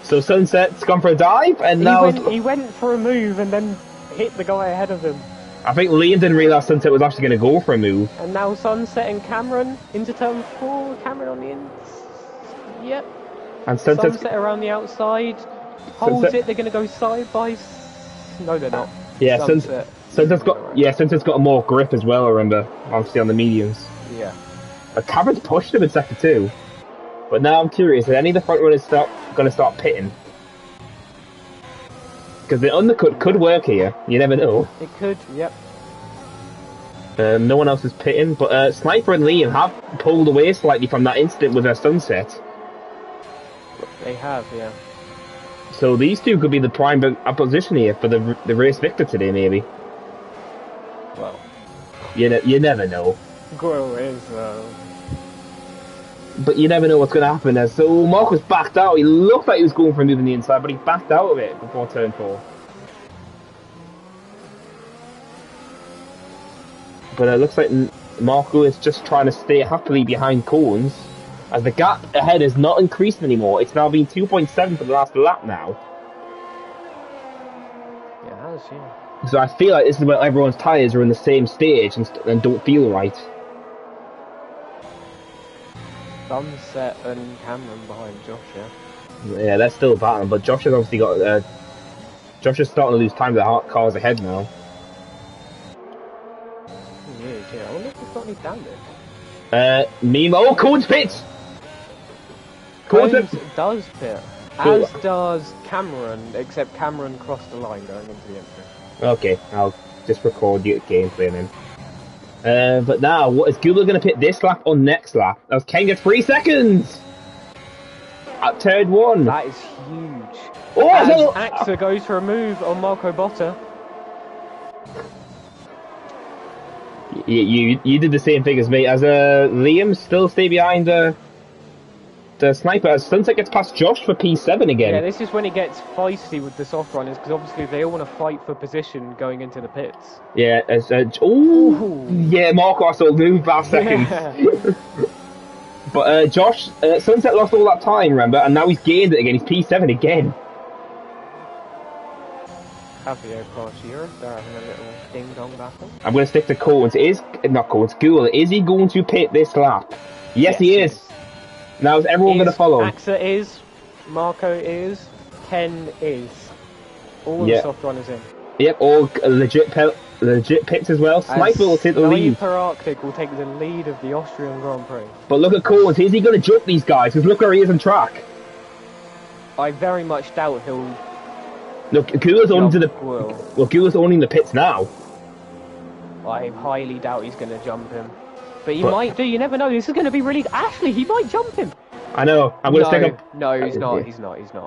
So Sunset's gone for a dive, and now... He went for a move and then hit the guy ahead of him. I think Liam didn't realise Sunset was actually going to go for a move. And now Sunset and Cameron into turn 4. Cameron on the ins. Yep. And Sunset around the outside. Holds it. They're going to go side by... No, they're not. Yeah, Sunset's got a more grip as well, I remember. Obviously on the mediums. Yeah. But Cameron's pushed him in sector 2. But now I'm curious, are any of the front runners going to start pitting? Because the undercut could work here. You never know. It could, yep. No one else is pitting, but Sniper and Liam have pulled away slightly from that incident with their Sunset. They have, yeah. So these two could be the prime opposition here for the race victor today, maybe. Well, you never know. Grill is. But you never know what's going to happen. So Marcus backed out. He looked like he was going for a move on the inside, but he backed out of it before turn 4. But it looks like Marco is just trying to stay happily behind Cones, as the gap ahead is not increasing anymore. It's now been 2.7 for the last lap now. Yeah, it has, yeah. So I feel like this is where everyone's tyres are in the same stage and don't feel right. Sunset and Cameron behind Josh, yeah. Yeah, they're still battling, but Josh has obviously got... Josh is starting to lose time to the cars ahead now. Yeah, I wonder if he's got any damage. Oh, Cones pits! Cones does pit. As does Cameron, except Cameron crossed the line going into the entry. Okay, I'll just record you gameplay then. But now, what is Google going to pit this lap or next lap? That was Ken gets 3 seconds! At turn 1. That is huge. Oh, AXA goes for a move on Marco Botta. You did the same thing as me. As Liam still stay behind the Sniper, as Sunset gets past Josh for P7 again. Yeah, this is when it gets feisty with the soft runners, because obviously they all want to fight for position going into the pits. Yeah, yeah, Marco also moved last second. Yeah. But Josh, Sunset lost all that time, remember, and now he's gained it again. He's P7 again. Fabio past Europe. They're having a little ding-dong battle. I'm going to stick to Coens. Not Coens, Gould. Is he going to pit this lap? Yes, he is. Now is everyone going to follow him? Axa is, Marco is, Ken is. All the soft runners in. Yep, all legit pits as well. Sniper will take the lead. Sniper Arctic will take the lead of the Austrian Grand Prix. But look at Coens. Is he going to jump these guys? Because look where he is on track. I very much doubt he'll. Look, Gould's only in the pits now. I highly doubt he's going to jump him. But he might do, you never know. This is going to be really... Actually, he might jump him. I know. I'm going to stick him. No, he's not.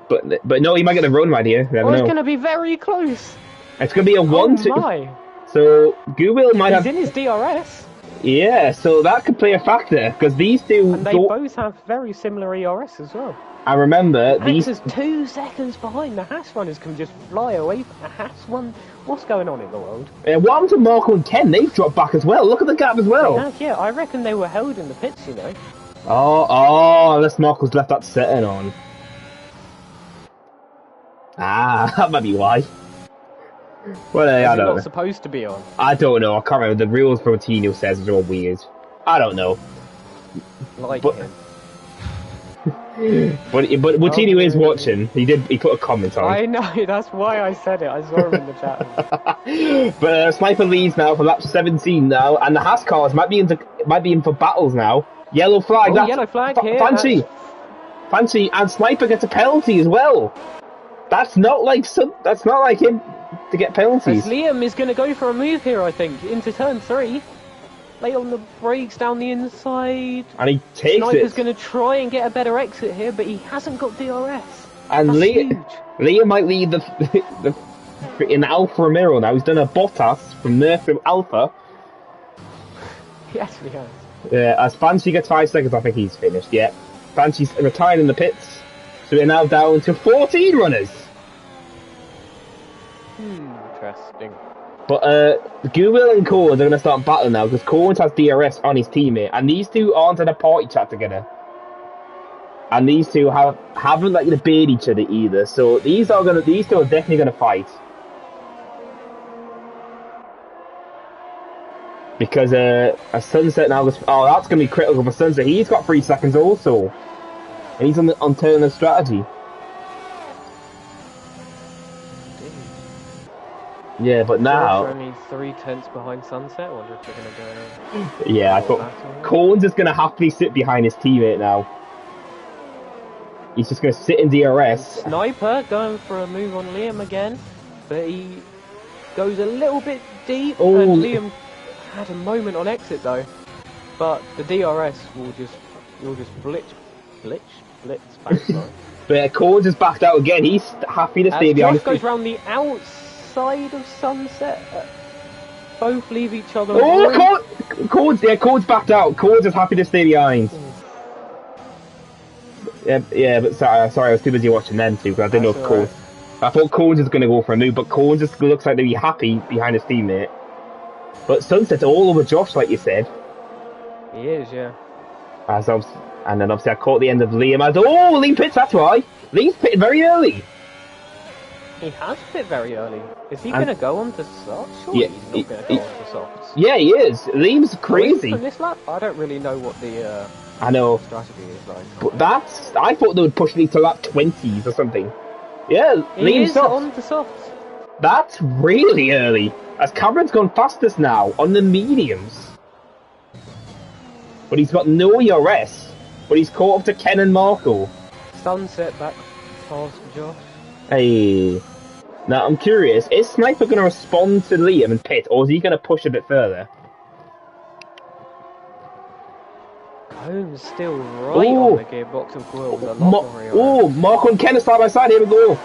But no, he might get a run right here. It's going to be very close. It's going to be a 1-2. My. So, Gould might have... He's in his DRS. Yeah, so that could play a factor, because these two... And they both have very similar ERS as well. I remember these... is 2 seconds behind. The Haas runners can just fly away from the Haas one. What's going on in the world? What happened to Marco and Ken? They've dropped back as well. Look at the gap as well. Yeah, I reckon they were held in the pits, you know. Unless Marco's left that setting on. That might be why. Well, I don't know. Not supposed to be on. I don't know. I can't remember. The rules Rotino says are all weird. I don't know. Him. But Rotino is watching. He put a comment on. I know. That's why I said it. I saw him in the chat. But Sniper leads now for lap 17 now, and the Haas cars might be in for battles now. Yellow flag. Yellow flag here. Fancy, and Sniper gets a penalty as well. That's not like him to get penalties. Liam is going to go for a move here, I think, into turn 3. Late on the brakes down the inside. And he takes Sniper's going to try and get a better exit here, but he hasn't got DRS. And Liam might lead the in Alfa Romeo now. He's done a Bottas from Merc to Alpha. He actually has. Yeah, as Fancy gets 5 seconds, I think he's finished. Yeah, Fancy's retired in the pits, so we're now down to 14 runners. Interesting. But Gould and Coens are going to start battling now because Coens has DRS on his teammate, and these two aren't in a party chat together. And these two haven't like debated each other either. So these two are definitely going to fight. Because a Sunset now goes... Oh, that's going to be critical for Sunset. He's got 3 seconds also. And he's on Turner's strategy. Yeah, but now... Only 3/10 behind Sunset. I wonder if they're going to go... Yeah, I thought... Coens is going to happily sit behind his teammate now. He's just going to sit in DRS. Sniper going for a move on Liam again. But he goes a little bit deep. Oh. And Liam had a moment on exit though. But the DRS will just blitz back. But Coens is backed out again. He's happy to stay behind. Josh goes round the outside of Sunset. Both leave each other. Coens backed out. Coens is happy to stay behind. Yeah, but sorry, I was too busy watching them too because I didn't know if Coens. I thought Coens was going to go for a move, but Coens just looks like to be happy behind his teammate. But Sunset's all over Josh, like you said. He is, yeah. And then obviously I caught the end of Liam. Liam pits, that's why. Liam's pitted very early. He has pit very early. Is he going to go on to softs? Surely he's not going to go on to softs. Yeah, he is. Liam's crazy. From this lap? I don't really know what the strategy is like. But I thought they would push these to lap 20s or something. Yeah, Liam's on to softs. That's really early. As Cameron's gone fastest now on the mediums. But he's got no ERS. But he's caught up to Ken and Marco. Sunset back past Josh. Hey. Now I'm curious, is Sniper going to respond to Liam and pit, or is he going to push a bit further? Combs still right on the gearbox of Gould. Marco and Ken are side by side, here we go.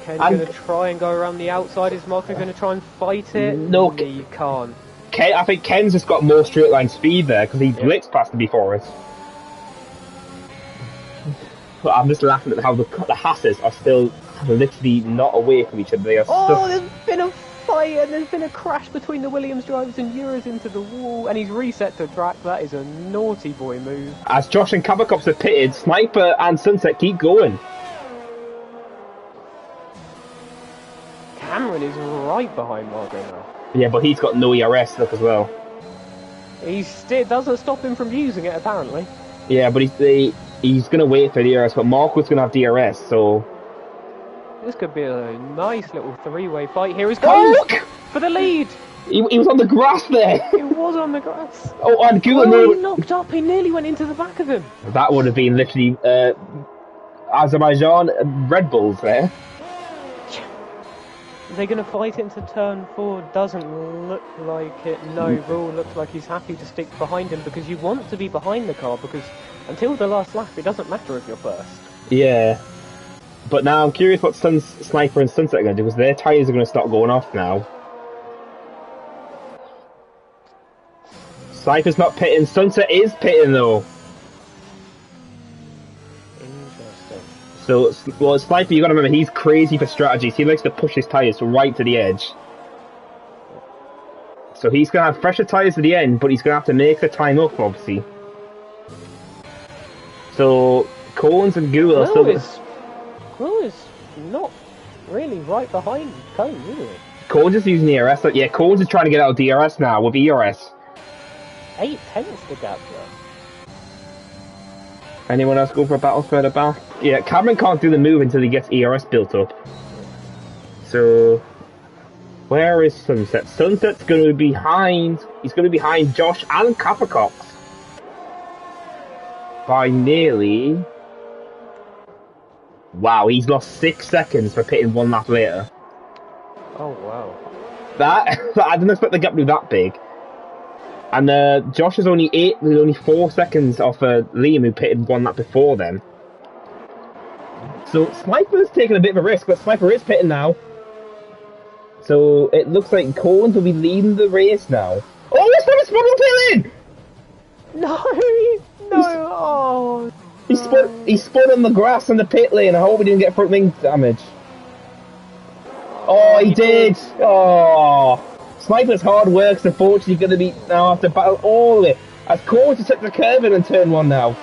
Ken's going to try and go around the outside. Is Marco going to try and fight it? No, he can't. I think Ken's just got more straight line speed there because he blitzed past him before us. But I'm just laughing at how the Hasses are still literally not away from each other. They are there's been a fight and there's been a crash between the Williams drivers and Euros into the wall, and he's reset to track. That is a naughty boy move. As Josh and Kabakops have pitted, Sniper and Sunset keep going. Cameron is right behind Marco now. Yeah, but he's got no ERS, look, as well. It doesn't stop him from using it, apparently. Yeah, but he's going to wait for the DRS, but Marco's going to have DRS, so... This could be a nice little three-way fight. Here is Coase for the lead. He was on the grass there. He was on the grass. Oh, and Google... Oh, he locked up. He nearly went into the back of him. That would have been literally Azerbaijan Red Bulls there. They're going to fight into turn 4. Doesn't look like it. No, Rule looks like he's happy to stick behind him because you want to be behind the car because until the last lap it doesn't matter if you're first. Yeah. But now I'm curious what Sniper and Sunset are going to do because their tyres are going to start going off now. Sniper's not pitting. Sunset is pitting though. So, well, Sniper, you got to remember, he's crazy for strategies. He likes to push his tyres right to the edge. So he's going to have fresher tyres at the end, but he's going to have to make the time up, obviously. So, Coens and Ghoul are still... Ghoul is not really right behind Coens, is he? Coens is using ERS. Yeah, Coens is trying to get out of DRS now with ERS. 8 tenths the gap, though. Anyone else go for a battle further back? Yeah, Cameron can't do the move until he gets ERS built up. So, where is Sunset? Sunset's going to be behind. He's going to be behind Josh and Capacox by nearly. Wow, he's lost 6 seconds for pitting 1 lap later. Oh wow! I didn't expect the gap to be that big. And Josh is only 4 seconds off Liam, who pitted 1 lap before them. So Sniper's taking a bit of a risk, but Sniper is pitting now. So it looks like Coens will be leading the race now. Oh, Sniper's spun on pit lane! No! He spun on the grass in the pit lane. I hope he didn't get front wing damage. Oh, he did! Oh. Sniper's hard work's unfortunately going to be now have to battle all of it. As Coens has took the curve in turn 1 now.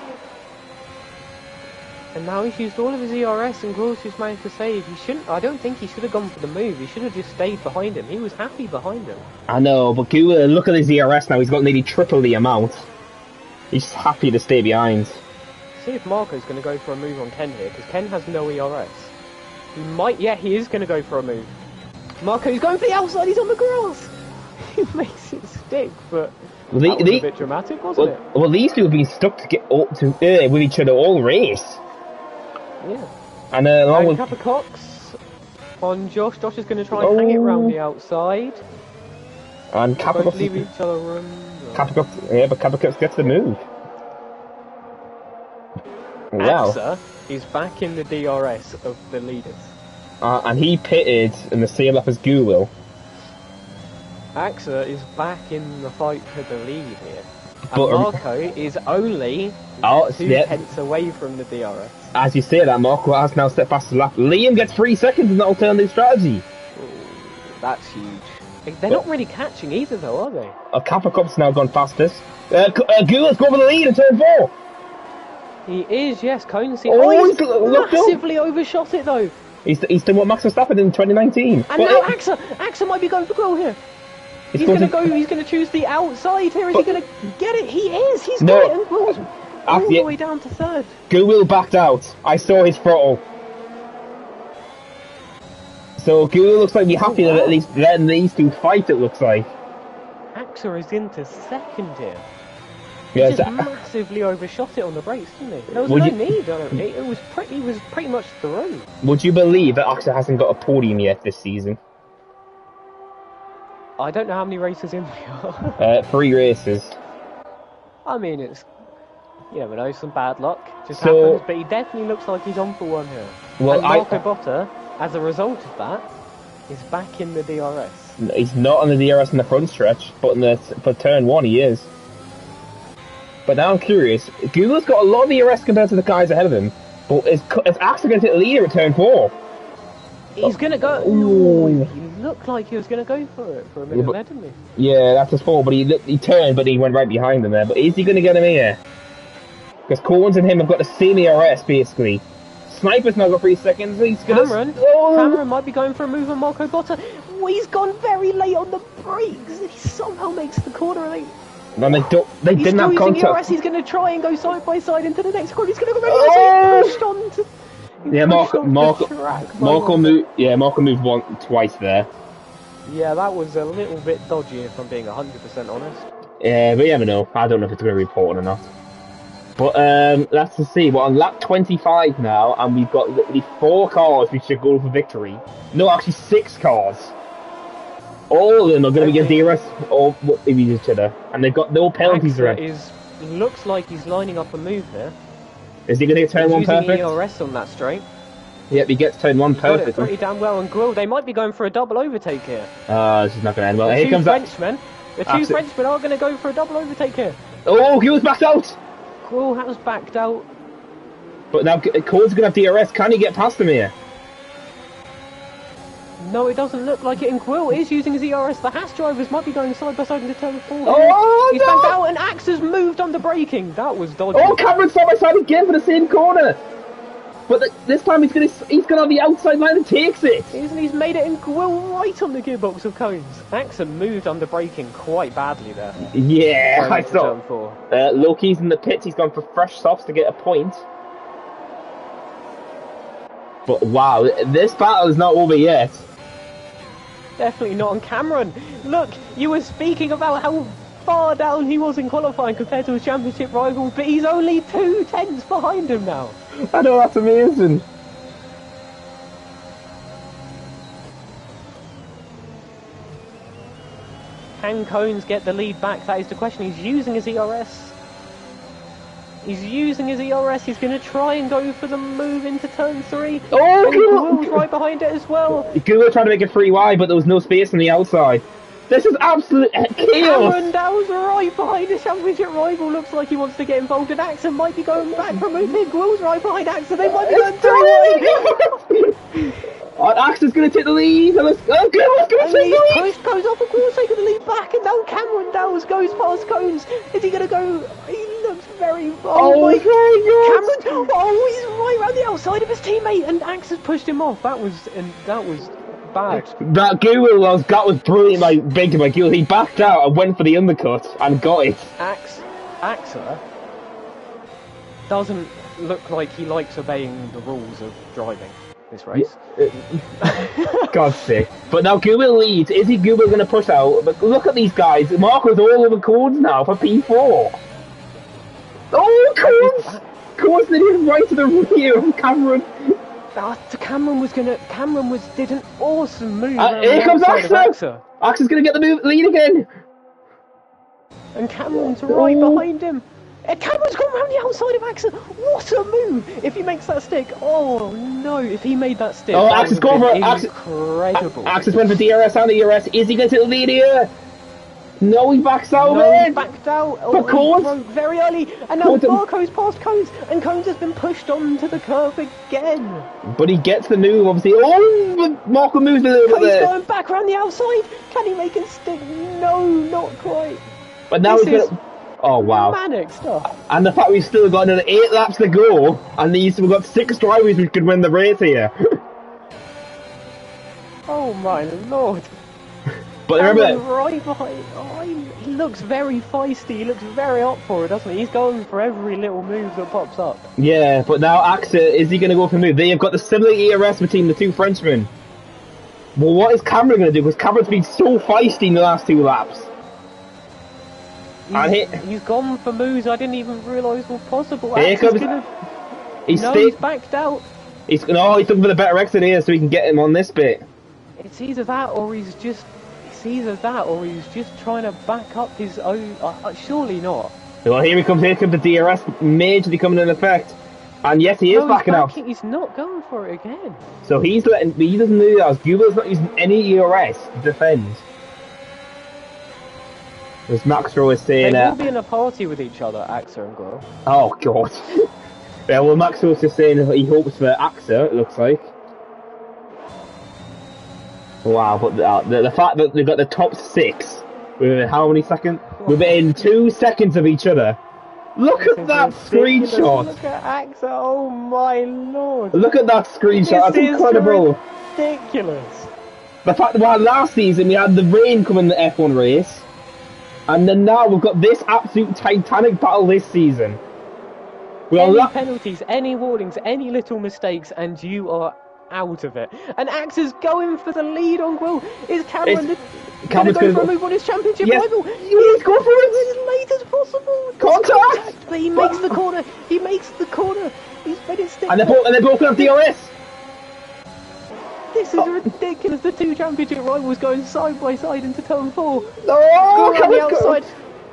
And now he's used all of his ERS and Gross has managed to save. I don't think he should have gone for the move. He should have just stayed behind him. He was happy behind him. I know, but look at his ERS now. He's got nearly triple the amount. He's happy to stay behind. See if Marco's going to go for a move on Ken here, because Ken has no ERS. He might, yeah, he is going to go for a move. Marco's going for the outside, he's on the grass! He makes it stick, but that was a bit dramatic, wasn't it? Well, these two have been stuck with each other all race. Yeah. And along with Capacox on Josh. Josh is going to try and hang it round the outside. And Capacox leave each other room. Yeah, but Capacox gets the move. Wow. AXA is back in the DRS of the leaders. And he pitted in the same lap as Ghoul. AXA is back in the fight for the lead here. And Marco is only 2 tenths away from the DRS. As you say that, Marco has now set past the lap. Liam gets 3 seconds in the alternative strategy. Ooh, that's huge. They're not really catching either though, are they? Capacox's now gone fastest. Ghoul's gone for the lead in turn 4. He is, yes. Cones. He's massively overshot it though. He's done what Max Verstappen did in 2019. And now AXA might be going for goal here. He's going to choose the outside here. Is he going to get it? He is. He's got it. And Will's all the way down to 3rd. Ghoul backed out. I saw his throttle. So Ghoul looks like he's happy that at least letting these two fight, it looks like. AXA is into 2nd here. He Yeah, just massively overshot it on the brakes, didn't he? There was no need on it. It was pretty much through. Would you believe that AXA hasn't got a podium yet this season? I don't know how many races in we are. 3 races. I mean, it's, you never know, some bad luck just happens, but he definitely looks like he's on for one here. Well, and Marco Botta, as a result of that, is back in the DRS. He's not on the DRS in the front stretch, but for turn 1 he is. But now I'm curious, Google's got a lot of DRS compared to the guys ahead of him, but is AXA going to take the leader at turn 4? He's going to go... Ooh, he looked like he was going to go for it for a minute there, didn't he? Yeah, that's his fault, but he turned, but he went right behind him there. But is he going to get him here? Because Coens and him have got the same ERS, basically. Sniper's now got 3 seconds. He's going Cameron might be going for a move on Marco Botta. Oh, he's gone very late on the brakes. He somehow makes the corner late. Man, they didn't have contact. ERS, he's going to try and go side by side into the next corner. He's going to go very pushed on to... Yeah, Marco moved twice there. Yeah, that was a little bit dodgy if I'm being 100% honest. Yeah, but you never know. I don't know if it's going to be reported or not. But let's just see. We're on lap 25 now, and we've got literally 4 cars which should go for victory. No, actually 6 cars. All of them are going to be against DRS or each other, and they've got no penalties around. Looks like he's lining up a move here. Is he going to get turn 1 perfect? Using ERS on that straight. Yep, he gets turn 1 perfect. Got it pretty damn well, and Grill, they might be going for a double overtake here. This is not going to end well. Here comes Frenchmen. The two Frenchmen are going to go for a double overtake here. Oh, he was backed out! Grill has backed out. But now Cole's going to have DRS. Can he get past him here? No, it doesn't look like it, and Quill is using his ERS. The Haas drivers might be going side by side into turn 4. Oh, he's backed out, and Axe has moved under braking. That was dodgy. Oh, Cameron's side by side again for the same corner. But this time he's gonna have the outside line and takes it. He's made it in Quill right on the gearbox of Cones. Axe moved under braking quite badly there. Yeah, I saw. Loki's in the pits. He's gone for fresh softs to get a point. But wow, this battle is not over yet. Definitely not on Cameron. Look, you were speaking about how far down he was in qualifying compared to his championship rivals, but he's only 2 tenths behind him now. I know, that's amazing. Can Cones get the lead back? That is the question. He's using his ERS. He's going to try and go for the move into turn 3. Oh, Google right behind it as well. Google tried to make it free wide, but there was no space on the outside. This is absolute chaos. Cameron Dow's right behind his championship rival. Looks like he wants to get involved, and Axon might be going back from a big. Will's right behind Axon. They might be going 3 wide. Axon's going to take the lead. Let's go. Let's go. He's pushed Cones off, of course, taking the lead back, and now Cameron Dow's goes past Cones. Is he going to go? He looks very. Oh my God! Cameron! Oh, he's right around the outside of his teammate, and Axe has pushed him off. That was bad. That Google was brilliant. Big Google. He backed out and went for the undercut and got it. Axa doesn't look like he likes obeying the rules of driving this race. God's sake. But now Google leads. Is he Google going to push out? But look at these guys. Marco's all over Cones now for P4. Oh, Cones did right to the rear of Cameron. Cameron did an awesome move. Here comes Axa. Axa's going to get the lead again. And Cameron's right behind him. Cameron's gone around the outside of Axa. What a move! If he makes that stick, oh no! If he made that stick, Axa's gone for it. Incredible. Axa's went for DRS and the ERS. Is he going to take the lead here? No, he backs out. No, he backed out. But Cones very early, and now Marco's past Cones, and Cones has been pushed onto the curve again. But he gets the move, obviously. Oh, but Marco moves a little bit. He's going back around the outside. Can he make it stick? No, not quite. But now he's going to. Oh wow! Manic stuff. And the fact we've still got another 8 laps to go, and we've got 6 drivers who could win the race here. Oh my lord! But remember, right behind. He looks very feisty. He looks very up for it, doesn't he? He's going for every little move that pops up. Yeah, but now Axa, is he going to go for the move? They have got the similar ERS between the 2 Frenchmen. Well, what is Cameron going to do? Because Cameron's been so feisty in the last 2 laps. He's gone for moves I didn't even realise were possible. Here comes. He's backed out. He's looking for the better exit here so he can get him on this bit. It's either that or he's just trying to back up his own. Surely not. Well, here he comes. Here comes the DRS majorly coming in effect, and yes, he is backing out. He's not going for it again. So he doesn't do that. Google's not using any ERS to defend. As Maxwell is saying, they will be in a party with each other, Axa and Goyle. Oh god. Yeah, well, Maxwell's just saying he hopes for Axa. It looks like. Wow, but the fact that they've got the top 6 with how many seconds? Within 2 seconds of each other. Look at that screenshot. Look at Axa. Oh my lord. Look at that screenshot. That's incredible. Ridiculous. The fact that last season we had the rain come in the F1 race, and then now we've got this absolute titanic battle this season. Any penalties, any warnings, any little mistakes, and you are out of it. And Axe is going for the lead on Will. Is Cameron going to go for a move on his championship rival? He's going for it as late as possible. Contact! But he makes the corner. He makes the corner. He's made it stick. And they're both going to DRS. This is ridiculous. The two championship rivals going side by side into turn 4. No, on the outside.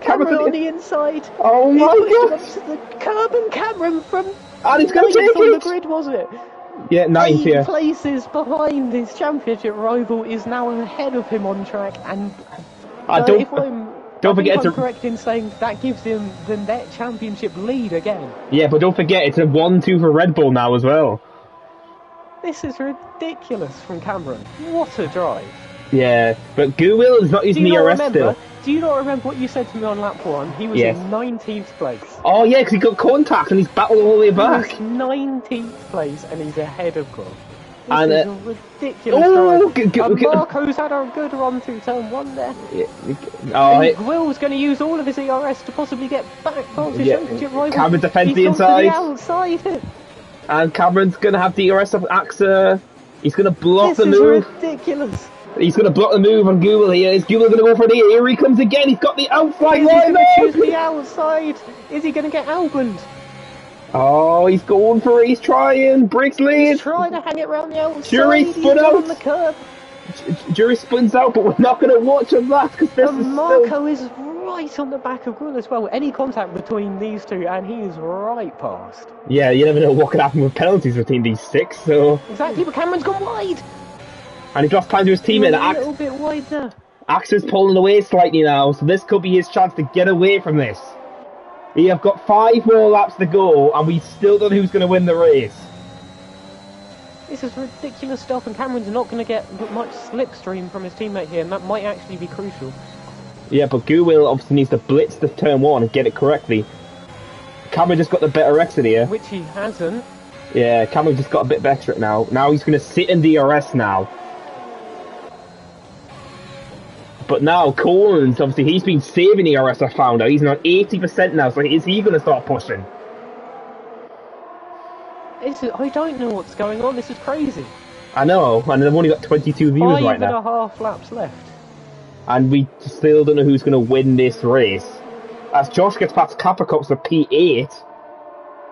Cameron on the inside. Oh my god! To the curb, and Cameron from and he's going to take on the grid, was it? Yeah, 9th, 8 places behind his championship rival, is now ahead of him on track, and don't forget I'm correct in saying that gives him the net championship lead again. Yeah, but don't forget it's a 1-2 for Red Bull now as well. This is ridiculous from Cameron. What a drive! Yeah, but Guwil is not using the DRS still. Do you not remember what you said to me on lap 1? He was in 19th place. Oh yeah, because he got contact and he's battled all the way back. He was 19th place and he's ahead of Will. And this is a ridiculous drive. Marco's had a good run through turn 1 there. Will's going to use all of his ERS to possibly get back past his championship rival. Cameron defends the inside. He's gone to the outside. And Cameron's going to have DRS of Axa. He's going to block the move. This is ridiculous. He's going to block the move on Google here. Is Google going to go for it here? Here he comes again. He's got the outside line. Choose the outside. Is he going to get Alboned? Oh, he's going for it. He's trying. Breaks lead. He's trying to hang it around the outside. Jury spun out. On the curb. Jury spins out, but we're not going to watch on that because this is Marco is right on the back of Will as well. Any contact between these two, and he is right past. Yeah, you never know what could happen with penalties between these 6. So exactly, but Cameron's gone wide. And he's lost time to his teammate. A little bit wide there. Axel's pulling away slightly now, so this could be his chance to get away from this. We have got 5 more laps to go, and we still don't know who's going to win the race. This is ridiculous stuff, and Cameron's not going to get much slipstream from his teammate here, and that might actually be crucial. Yeah, but Guwil obviously needs to blitz the turn 1 and get it correctly. Cameron just got the better exit here. Which he hasn't. Yeah, Cameron just got a bit better now. Now he's going to sit in DRS now. But now Collins, obviously, he's been saving ERS, I found out. He's on 80% now, so is he going to start pushing? I don't know what's going on. This is crazy. I know, and they've only got 22 viewers right now. 5.5 laps left. And we still don't know who's going to win this race. As Josh gets past Capricox for P8,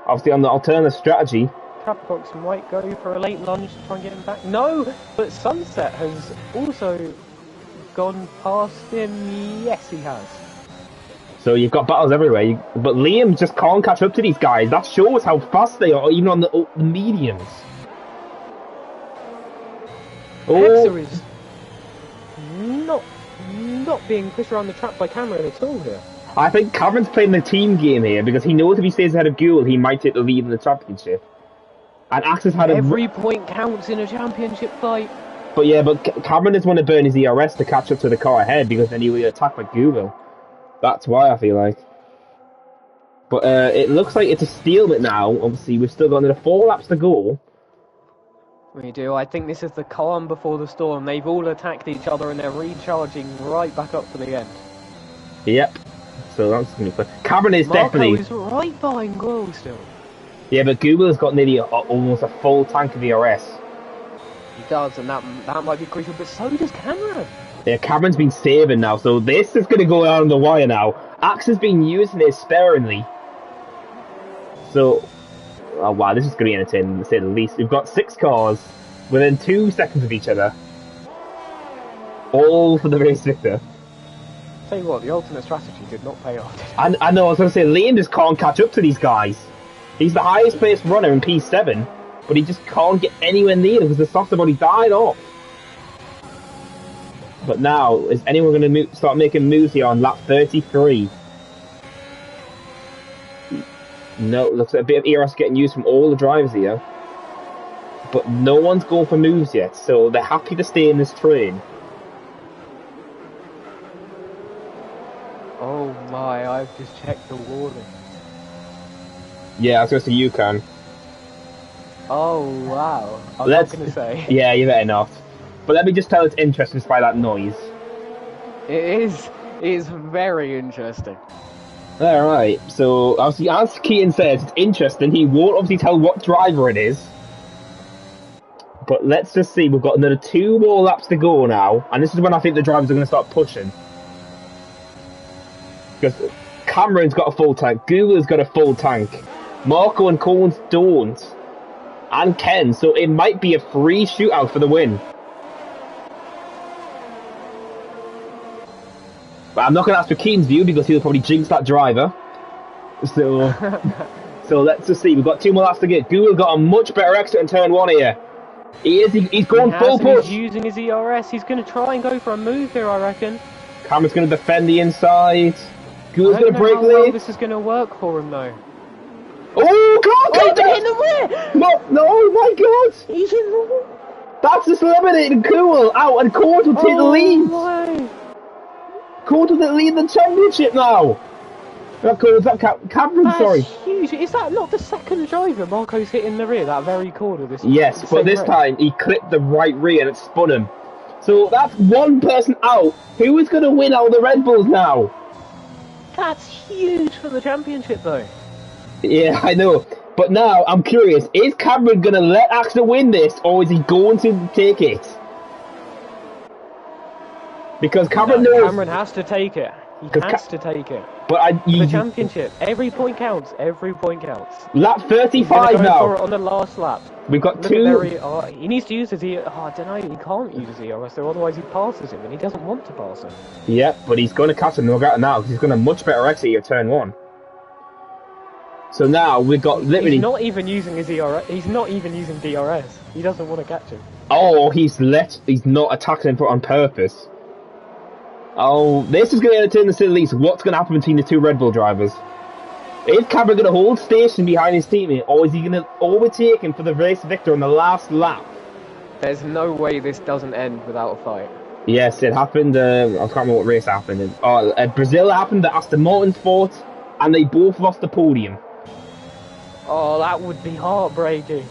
obviously on the alternative strategy. Capricox might go for a late lunge to try and get him back. No, but Sunset has also gone past him. Yes, he has. So you've got battles everywhere, but Liam just can't catch up to these guys. That shows how fast they are, even on the mediums. Hexer is not being pushed around the track by Cameron at all here. I think Cameron's playing the team game here because he knows if he stays ahead of Gould, he might take the lead in the championship. And Axe's had every point counts in a championship fight. But yeah, but Cameron doesn't want to burn his ERS to catch up to the car ahead because then he'll be attacked by Google. That's why I feel like. But it looks like it's a stalemate now. Obviously, we've still got another 4 laps to go. We do. I think this is the calm before the storm. They've all attacked each other and they're recharging right back up to the end. Yep. So that's going to be fun. Cameron is Marco definitely... is right behind Gould still. Yeah, but Google's got nearly almost a full tank of ERS. He does, and that might be crucial, but so does Cameron. Yeah, Cameron's been saving now, so this is going to go down the wire now. Axe has been using it sparingly. So, oh wow, this is going to be entertaining, to say the least. We've got 6 cars within 2 seconds of each other. All for the race victor. Tell you what, the alternate strategy did not pay off. I know, I was going to say, Liam just can't catch up to these guys. He's the highest placed runner in P7, but he just can't get anywhere near them because the softs have already died off. But now, is anyone going to start making moves here on lap 33? No, looks like a bit of ERS getting used from all the drivers here. But no one's going for moves yet, so they're happy to stay in this train. Oh my, I've just checked the warning. Yeah, I was going to say you can. Oh wow, I'm not going to say. Yeah, you better not. But let me just tell it's interesting by that noise. It is very interesting. Alright, so obviously as Kean says, it's interesting. He won't obviously tell what driver it is. But let's just see, we've got another 2 more laps to go now. And this is when I think the drivers are going to start pushing. Because Cameron's got a full tank, Google's got a full tank. Marco and Cones don't. And Ken, so it might be a free shootout for the win. But I'm not going to ask for Keane's view because he'll probably jinx that driver. So, so let's just see. We've got 2 more laps to get. Google got a much better exit in turn 1 here. He's going full push. He's using his ERS. He's going to try and go for a move here, I reckon. Cameron's going to defend the inside. Google's going to break late. late. This is going to work for him though. Oh God! He's in the rear. No, my God! He's in the rear. That's just eliminating Cool out, and Court will take the lead. My. Court will lead the championship now. Not Court, that Cameron. That's sorry. Huge. Is that not the second driver Marco's hit in the rear? That very corner. Yes, but this time he clipped the right rear and it spun him. So that's 1 person out. Who is going to win all the Red Bulls now? That's huge for the championship, though. Yeah, I know. But now I'm curious: is Cameron going to let Axel win this, or is he going to take it? Because Cameron knows. Cameron has to take it. He has to take it. But the championship. Every point counts. Every point counts. Lap 35 go now. For it on the last lap. We've got Look 2. He needs to use his ERS. I don't know. He can't use his ERS, so otherwise he passes him, and he doesn't want to pass him. Yeah, but he's going to catch him no matter now because he's going to much better exit at turn 1. So now we've got literally. He's not even using his ERS. He's not even using DRS. He doesn't want to catch him. Oh, he's not attacking him on purpose. Oh, this is going to turn the Citylease. What's going to happen between the 2 Red Bull drivers? Is Cameron going to hold station behind his teammate, or is he going to overtake him for the race victor on the last lap? There's no way this doesn't end without a fight. Yes, it happened. I can't remember what race happened. Brazil happened. That Aston Martin fought, and they both lost the podium. Oh, that would be heartbreaking.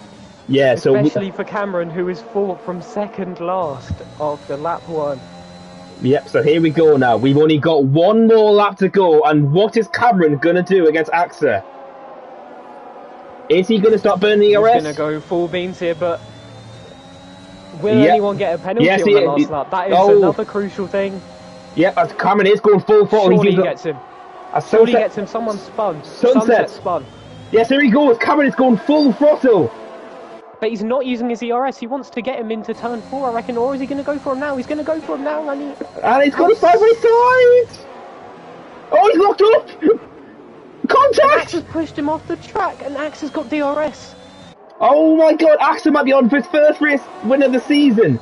Yeah, especially for Cameron, who is fought from second last after lap 1. Yep, so here we go now. We've only got 1 more lap to go, and what is Cameron going to do against AXA? Is he going to start burning the ERS? He's going to go full beans here, but will anyone get a penalty on the last lap? That is another crucial thing. Yep, as Cameron is going full throttle. Surely he gets him. Surely he gets him. Someone spun. Sunset spun. Yes, there he goes. Cameron is going full throttle. But he's not using his ERS. He wants to get him into turn 4, I reckon. Or is he going to go for him now? He's going to go for him now, and he's gone side by side. Oh, he's locked up. Contact. Axe has pushed him off the track, and Axe has got DRS. Oh my God, Axe might be on for his first race win of the season.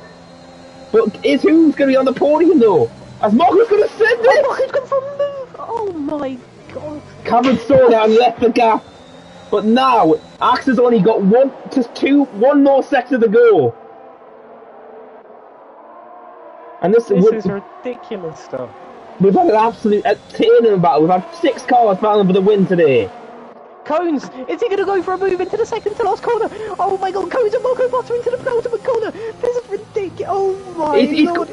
But who's going to be on the podium though? As Marco's going to send it. Marco's going for a move. Oh my God. Cameron saw that and left the gap. But now, Axe has only got 1 more sector to go. And this is ridiculous stuff. We've had an absolute tearing battle. We've had 6 cars battling for the win today. Cones, is he going to go for a move into the second to last corner? Oh my God, Cones and Marco buttering to the penultimate corner. This is ridiculous. Oh my God.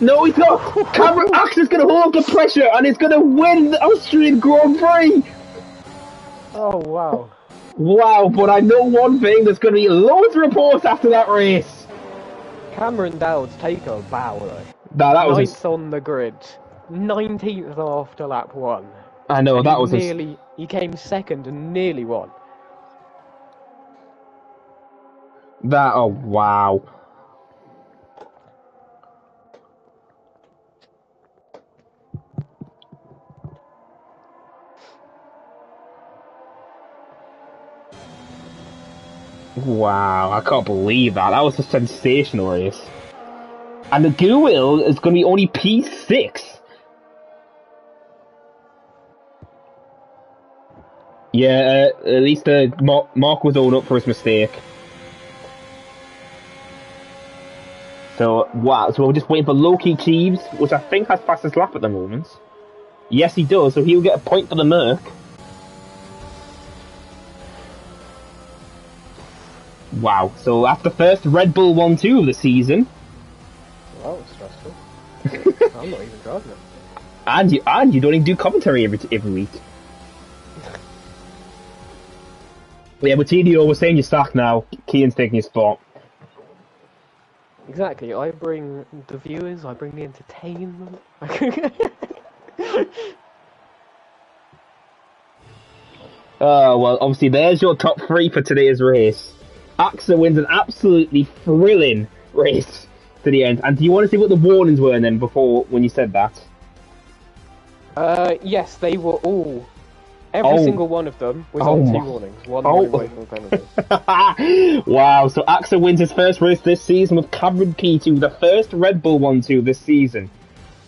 No, he's not. Cameron Axe is going to hold the pressure and he's going to win the Austrian Grand Prix. Oh, wow. Wow, but I know one thing, there's going to be loads of reports after that race. Cameron Dowd's take a bow, though. That was ninth on the grid. 19th after lap 1. I know, and that was he came second and nearly won. Oh, wow. Wow, I can't believe that. That was a sensational race. And the Guil is going to be only P6. Yeah, at least Mark was owned up for his mistake. So, wow. So we're just waiting for Loki Cheeves, which I think has fastest lap at the moment. Yes, he does, so he'll get a point for the Merc. Wow, so after first Red Bull 1-2 of the season, That was stressful. I'm not even driving it. And you don't even do commentary every week. Yeah, but TDO was saying you're stuck now. Kean's taking your spot. Exactly. I bring the viewers. I bring the entertainment. Well, obviously there's your top 3 for today's race. AXA wins an absolutely thrilling race to the end. And do you want to see what the warnings were then before when you said that? Yes, they were all. Every single one of them was on 2 warnings. One away from penalty. Wow, so AXA wins his first race this season with Cameron P2, the first Red Bull 1-2 this season.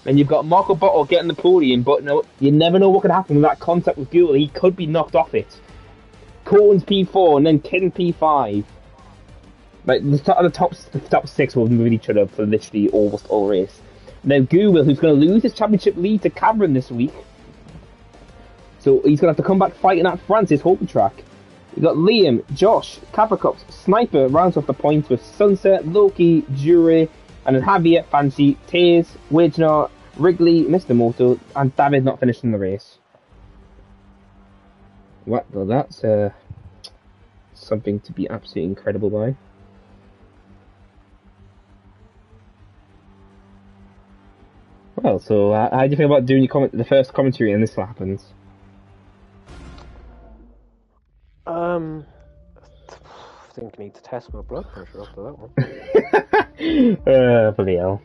And you've got Marco Botto getting the podium, but no, you never know what could happen with that contact with Gould. He could be knocked off it. Cohen's P4 and then Kean P5. Like the top 6 will move each other for literally almost all race. And then Gould, who's going to lose his championship lead to Cameron this week. So he's going to have to come back fighting at France's home track. You've got Liam, Josh, Capricops, Sniper rounds off the points with Sunset, Loki, Jury, and then Javier, Fancy, Taze, Wagner, Wrigley, Mr. Moto, and David not finishing the race. Well, that's something to be absolutely incredible by. Well, so how do you feel about doing the first commentary and this happens? I think I need to test my blood pressure after that one. Bloody hell.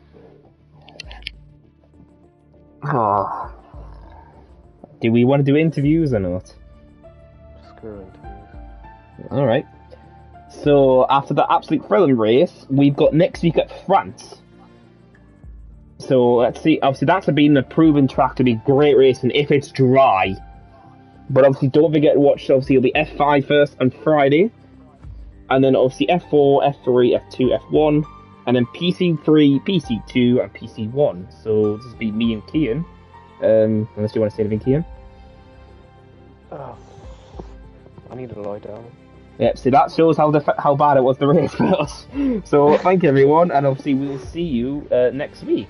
Oh. Do we want to do interviews or not? Screw interviews. Alright. So, after the absolute thrilling race, we've got next week at France. So, let's see. Obviously, that's been a proven track to be great racing if it's dry. But obviously, don't forget to watch. Obviously, it'll be F5 first on Friday. And then obviously F4, F3, F2, F1. And then PC3, PC2, and PC1. So, this will be me and Kean. Unless you want to say anything, Kean? Oh, I need to lie down. Yep, so that shows how bad it was the race for us. So, thank you everyone, and obviously we'll see you next week.